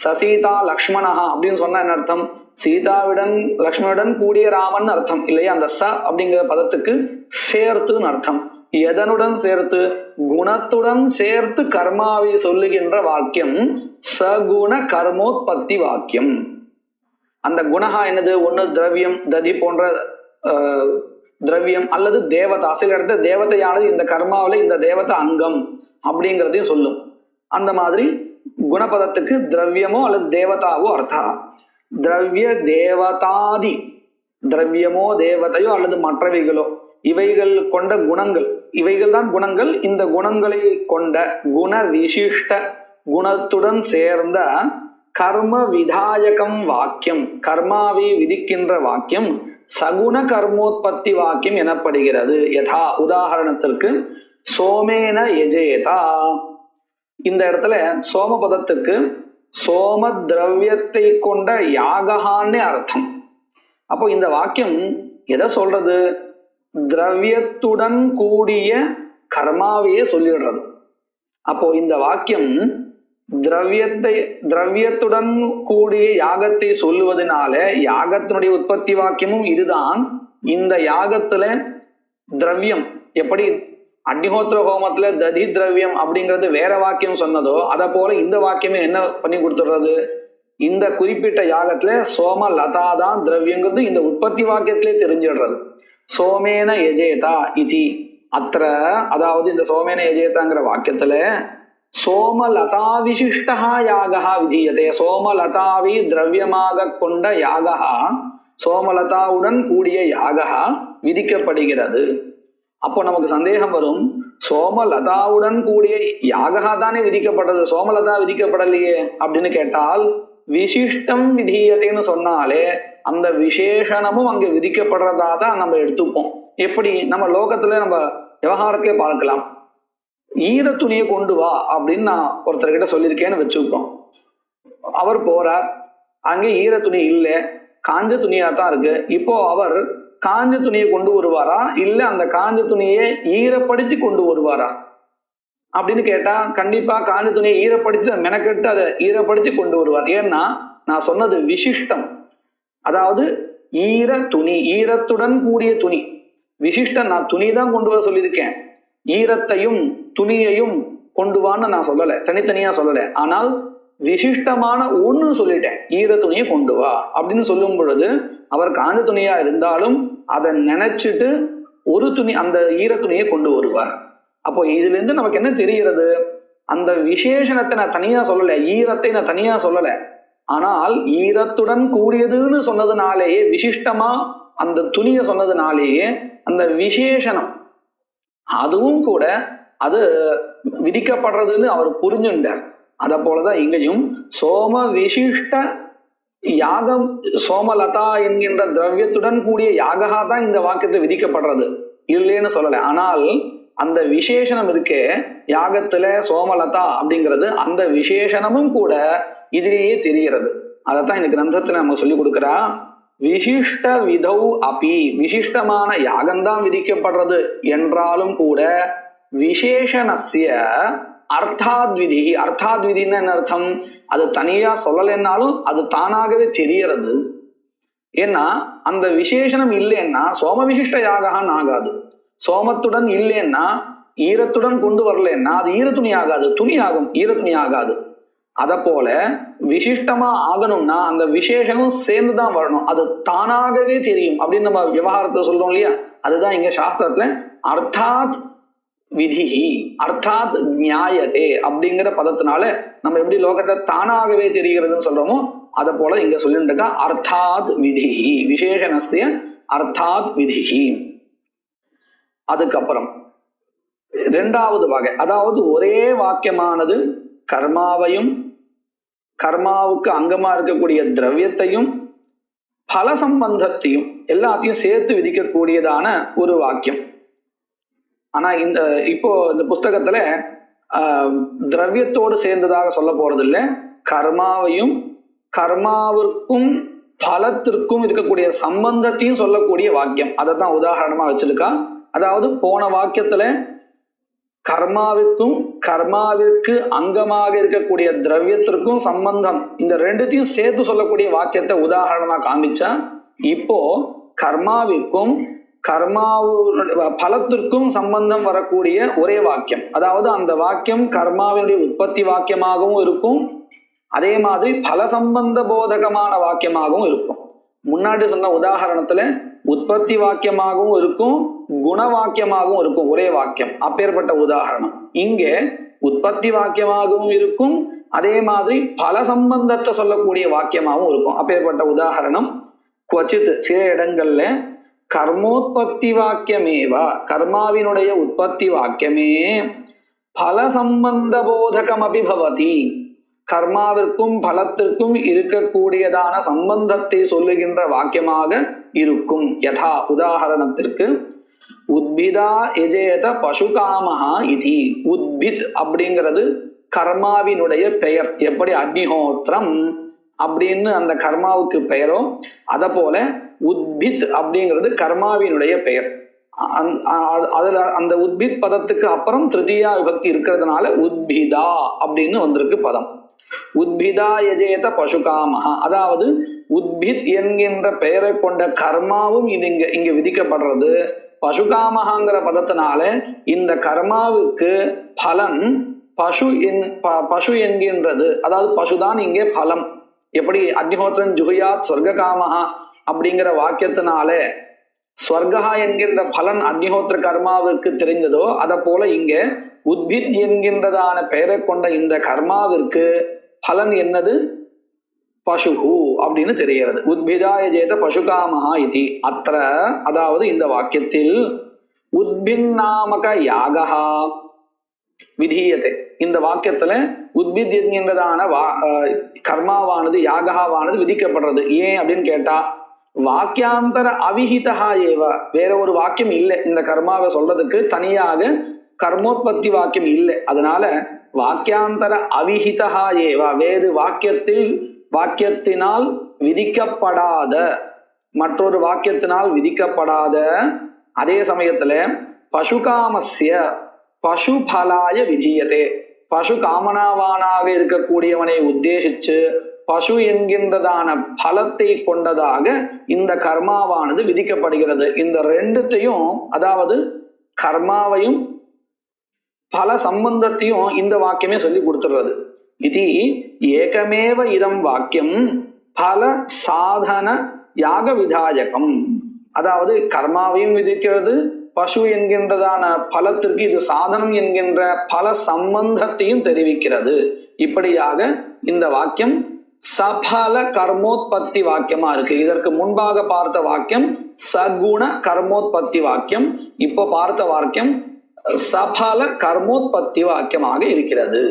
சசீதா லக்ஷ்மணா அப்படின்னு சொன்னா என்ன அர்த்தம், சீதாவுடன் லக்ஷ்மணுடன் கூடிய ராமன் அர்த்தம் இல்லையா. அந்த ச அப்படிங்கிற பதத்துக்கு சேர்த்துன்னு அர்த்தம். எதனுடன் சேர்த்து, குணத்துடன் சேர்த்து கர்மாவை சொல்லுகின்ற வாக்கியம் சகுண கர்மோத்பத்தி வாக்கியம். அந்த குணஹா என்னது, ஒண்ணு திரவியம், ததி போன்ற திரவியம், அல்லது தேவதா. சில இடத்துல தேவதையானது இந்த கர்மாவில இந்த தேவதை அங்கம் அப்படிங்கிறதையும் சொல்லும். அந்த மாதிரி குணபதத்துக்கு திரவியமோ அல்லது தேவதாவோ அர்த்தா. திரவிய தேவதாதி, திரவியமோ தேவதையோ அல்லது மற்றவைகளோ, இவைகள் கொண்ட குணங்கள், இவைகள் தான் குணங்கள். இந்த குணங்களை கொண்ட குண விசிஷ்ட, குணத்துடன் சேர்ந்த கர்ம விதாயகம் வாக்கியம், கர்மாவை விதிக்கின்ற வாக்கியம் சகுண கர்மோத்பத்தி வாக்கியம் எனப்படுகிறது. யதா, உதாரணத்திற்கு சோமேன யஜேதா. இந்த இடத்துல சோம பதத்துக்கு சோம திரவியத்தை கொண்ட யாகஹான்னு அர்த்தம். அப்போ இந்த வாக்கியம் எதை சொல்றது, திரவியத்துடன் கூடிய கர்மாவையே சொல்லிடுறது. அப்போ இந்த வாக்கியம் திரவியத்துடன் கூடிய யாகத்தை சொல்லுவதனால யாகத்தினுடைய உற்பத்தி வாக்கியமும் இதுதான். இந்த யாகத்துல திரவியம் எப்படி அக்னிஹோத்திர ஹோமத்துல ததி திரவியம் அப்படிங்கிறது வேற வாக்கியம் சொன்னதோ, அதை போல இந்த வாக்கியமே என்ன பண்ணி கொடுத்துடுறது, இந்த குறிப்பிட்ட யாகத்துல சோம லதா தான் திரவியங்கிறது இந்த உற்பத்தி வாக்கியத்திலே தெரிஞ்சிடுறது. சோமேன யஜேதா இதி அத்திர, அதாவது இந்த சோமேன யஜேதாங்கிற வாக்கியத்துல சோமலதா விசிஷ்டா யாகா விதீயதே. சோமலதாவை திரவியமாக கொண்ட யாகா, சோமலதாவுடன் கூடிய யாகா விதிக்கப்படுகிறது. அப்போ நமக்கு சந்தேகம் வரும், சோமலதாவுடன் கூடிய யாகா தானே விதிக்கப்பட்டது, சோமலதா விதிக்கப்படலையே அப்படின்னு கேட்டால், விசிஷ்டம் விதீயத்தைன்னு சொன்னாலே அந்த விசேஷணமும் அங்க விதிக்கப்படுறதா தான் நம்ம எடுத்துப்போம். எப்படி நம்ம லோகத்துல நம்ம விவகாரத்திலே பார்க்கலாம். ஈர துணியை கொண்டு வா அப்படின்னு நான் ஒருத்தர்கிட்ட சொல்லியிருக்கேன்னு வச்சுப்போம். அவர் போறார், அங்கே ஈர துணி இல்லை, காஞ்ச துணியா தான் இருக்கு. இப்போ அவர் காஞ்ச துணியை கொண்டு வருவாரா, இல்ல அந்த காஞ்ச துணியை ஈரப்படுத்தி கொண்டு வருவாரா அப்படின்னு கேட்டா, கண்டிப்பா காஞ்ச துணியை ஈரப்படுத்தி மெனக்கெட்டு அதை ஈரப்படுத்தி கொண்டு வருவார். ஏன்னா நான் சொன்னது விசிஷ்டம், அதாவது ஈர துணி, ஈரத்துடன் கூடிய துணி. விசிஷ்டம் நான் துணி தான் கொண்டு வர சொல்லியிருக்கேன், ஈரத்தையும் துணியையும் கொண்டு வான்னு நான் சொல்லல, தனித்தனியா சொல்லல. ஆனால் விசிஷ்டமான ஒண்ணு சொல்லிட்டேன், ஈர துணியை கொண்டு வா அப்படின்னு சொல்லும் பொழுது அவர் காஞ்ச துணியா இருந்தாலும் அதை நினைச்சிட்டு ஒரு துணி, அந்த ஈர துணியை கொண்டு வருவார். அப்போ இதுல இருந்து நமக்கு என்ன தெரிகிறது, அந்த விசேஷணத்தை நான் தனியா சொல்லல, ஈரத்தை நான் தனியா சொல்லல, ஆனால் ஈரத்துடன் கூடியதுன்னு சொன்னதுனாலேயே, விசிஷ்டமா அந்த துணியை சொன்னதுனாலேயே அந்த விசேஷணம் அதுவும் கூட அது விதிக்கப்படுறதுன்னு அவர் புரிஞ்சுட்டார். அதை போலதான் இங்கேயும் சோம விசிஷ்ட யாகம், சோமலதா என்கின்ற திரவியத்துடன் கூடிய யாகா தான் இந்த வாக்கியத்தை விதிக்கப்படுறது இல்லைன்னு சொல்லல. ஆனால் அந்த விசேஷணம் இருக்கே யாகத்துல சோமலதா அப்படிங்கிறது, அந்த விசேஷணமும் கூட இதிலேயே தெரிகிறது. அதைத்தான் இந்த கிரந்தத்துல நம்ம சொல்லி கொடுக்கிறா. விசிஷ்ட விதௌ அபி, விசிஷ்டமான யாகம்தான் விதிக்கப்படுறது என்றாலும் கூட விசேஷணஸ்ய அர்த்தாத்விதி. அர்த்தாத்விதின்னு என்ன அர்த்தம்? அது தனியா சொல்லலைன்னாலும் அது தானாகவே தெரியறது. ஏன்னா அந்த விசேஷனம் இல்லைன்னா சோம விசிஷ்ட யாகான்னு ஆகாது. சோமத்துடன் இல்லைன்னா ஈரத்துடன் கொண்டு வரலன்னா அது ஈரத்துணி ஆகாது, துணி ஆகும், ஈரத்துணி ஆகாது. அத போல விசிஷ்டமா ஆகணும்னா அந்த விசேஷனும் சேர்ந்துதான் வரணும், அது தானாகவே தெரியும் அப்படின்னு நம்ம விவகாரத்தை சொல்றோம் இல்லையா. அதுதான் இங்க சாஸ்திரத்துல அர்த்தாத் விதிஹி அர்த்தாத் நியாயதே அப்படிங்கிற பதத்தினால நம்ம எப்படி லோகத்தை தானாகவே தெரிகிறதுன்னு சொல்றோமோ அத போல இங்க சொல்லிட்டு இருக்கா அர்த்தாத் விதிஹி, விசேஷனஸ்ய அர்த்தாத் விதிஹி. அதுக்கப்புறம் இரண்டாவது வகை, அதாவது ஒரே வாக்கியமானது கர்மாவையும் கர்மாவுக்கு அங்கமா இருக்கக்கூடிய திரவியத்தையும் பல சம்பந்தத்தையும் எல்லாத்தையும் சேர்த்து விதிக்கக்கூடியதான ஒரு வாக்கியம். ஆனா இப்போ இந்த புஸ்தகத்துல திரவியத்தோடு சேர்ந்ததாக சொல்ல போறது இல்லை, கர்மாவையும் கர்மாவிற்கும் பலத்திற்கும் இருக்கக்கூடிய சம்பந்தத்தையும் சொல்லக்கூடிய வாக்கியம். அதை தான் உதாரணமா வச்சிருக்கா. அதாவது போன வாக்கியத்துல கர்மாவிற்கும் கர்மாவிற்கு அங்கமாக இருக்கக்கூடிய திரவியத்திற்கும் சம்பந்தம், இந்த ரெண்டுத்தையும் சேர்த்து சொல்லக்கூடிய வாக்கியத்தை உதாரணமா காமிச்சா, இப்போ கர்மாவிற்கும் கர்மாவு பலத்திற்கும் சம்பந்தம் வரக்கூடிய ஒரே வாக்கியம். அதாவது அந்த வாக்கியம் கர்மாவினுடைய உற்பத்தி வாக்கியமாகவும் இருக்கும், அதே மாதிரி பல சம்பந்த போதகமான வாக்கியமாகவும் இருக்கும். முன்னாடி சொன்ன உதாரணத்துல உற்பத்தி வாக்கியமாகவும் இருக்கும், குண வாக்கியமாகவும் இருக்கும் ஒரே வாக்கியம். அப்பேற்பட்ட உதாரணம் இங்கே உற்பத்தி வாக்கியமாகவும் இருக்கும், அதே மாதிரி பல சம்பந்தத்தை சொல்லக்கூடிய வாக்கியமாகவும் இருக்கும். அப்பேற்பட்ட உதாரணம் குவச்சித் சில இடங்கள்ல கர்மோத்பத்தி வாக்கியமேவா, கர்மாவினுடைய உற்பத்தி வாக்கியமே பல சம்பந்த போதகம் அபிபவதி, கர்மாவிற்கும் பலத்திற்கும் இருக்கக்கூடியதான சம்பந்தத்தை சொல்லுகின்ற வாக்கியமாக இருக்கும். யதா உதாரணத்திற்கு உத்பிதா எஜேத பசுகாமஹா இதி. உத்பித் அப்படிங்கிறது கர்மாவினுடைய பெயர். எப்படி அக்னிஹோத்திரம் அப்படின்னு அந்த கர்மாவுக்கு பெயரோ அத போல உத்பித் அப்படிங்கிறது கர்மாவினுடைய பெயர். அதுல அந்த உத்பித் பதத்துக்கு அப்புறம் திருதியா விபக்தி இருக்கிறதுனால உத்பிதா அப்படின்னு வந்திருக்கு பதம். உத்பிதா யஜேத பசுகாமஹா, அதாவது உத்பித் என்கின்ற பெயரை கொண்ட கர்மாவும் இது இங்க விதிக்கப்படுறது. பசுகாமஹாங்கிற பதத்தினால இந்த கர்மாவுக்கு பலன் பசு என்கின்றது, அதாவது பசுதான் இங்கே பலம். எப்படி அக்னிஹோத்திரன் ஜுகுயாத் சொர்க்ககாமஹா அப்படிங்கிற வாக்கியத்தினால ஸ்வர்கா என்கின்ற பலன் அக்னிஹோத்திர கர்மாவிற்கு தெரிந்ததோ அத போல இங்க உத்பித் என்கின்றதான பெயரை கொண்ட இந்த கர்மாவிற்கு பலன் என்னது? பசுஹு அப்படின்னு தெரிகிறது. உத்பிதாய ஜேத பசுகாமஹா இதி அத்திர, அதாவது இந்த வாக்கியத்தில் உத்பின்னாமக யாகஹா விதீயத்தை, இந்த வாக்கியத்துல உத்பித் என்கின்றதான கர்மாவானது யாகவானது விதிக்கப்படுறது. ஏன் அப்படின்னு கேட்டா வாக்கியாந்தர அவிஹிதா ஏவ, வேற ஒரு வாக்கியம் இல்லை இந்த கர்மாவை சொல்றதுக்கு, தனியாக கர்மோத்பத்தி வாக்கியம் இல்லை. அதனால வாக்கியாந்தர அவிஹிதா ஏவ, வேறு வாக்கியத்தினால் விதிக்கப்படாத, மற்றொரு வாக்கியத்தினால் விதிக்கப்படாத, அதே சமயத்துல பசுகாமஸ்ய பசுபலாய விதீயதே, பசு காமனாவானாக இருக்கக்கூடியவனை உத்தேசிச்சு பசு என்கின்றதான பலத்தை கொண்டதாக இந்த கர்மாவானது விதிக்கப்படுகிறது. இந்த ரெண்டுத்தையும், அதாவது கர்மாவையும் பல சம்பந்தத்தையும் இந்த வாக்கியமே சொல்லி கொடுத்துடுறது. இது ஏகமேவ இதம் வாக்கியம் பல சாதன யாக விதாயகம், அதாவது கர்மாவையும் விதிக்கிறது, பசு என்கின்றதான பலத்திற்கு இது சாதனம் என்கின்ற பல சம்பந்தத்தையும் தெரிவிக்கிறது. இப்படியாக இந்த வாக்கியம் சபல கர்மோத்பத்தி வாக்கியமா இருக்கு. இதற்கு முன்பாக பார்த்த வாக்கியம் சகுண கர்மோத்பத்தி வாக்கியம், இப்போ பார்த்த வாக்கியம் சபல கர்மோத்பத்தி வாக்கியமாக இருக்கிறது.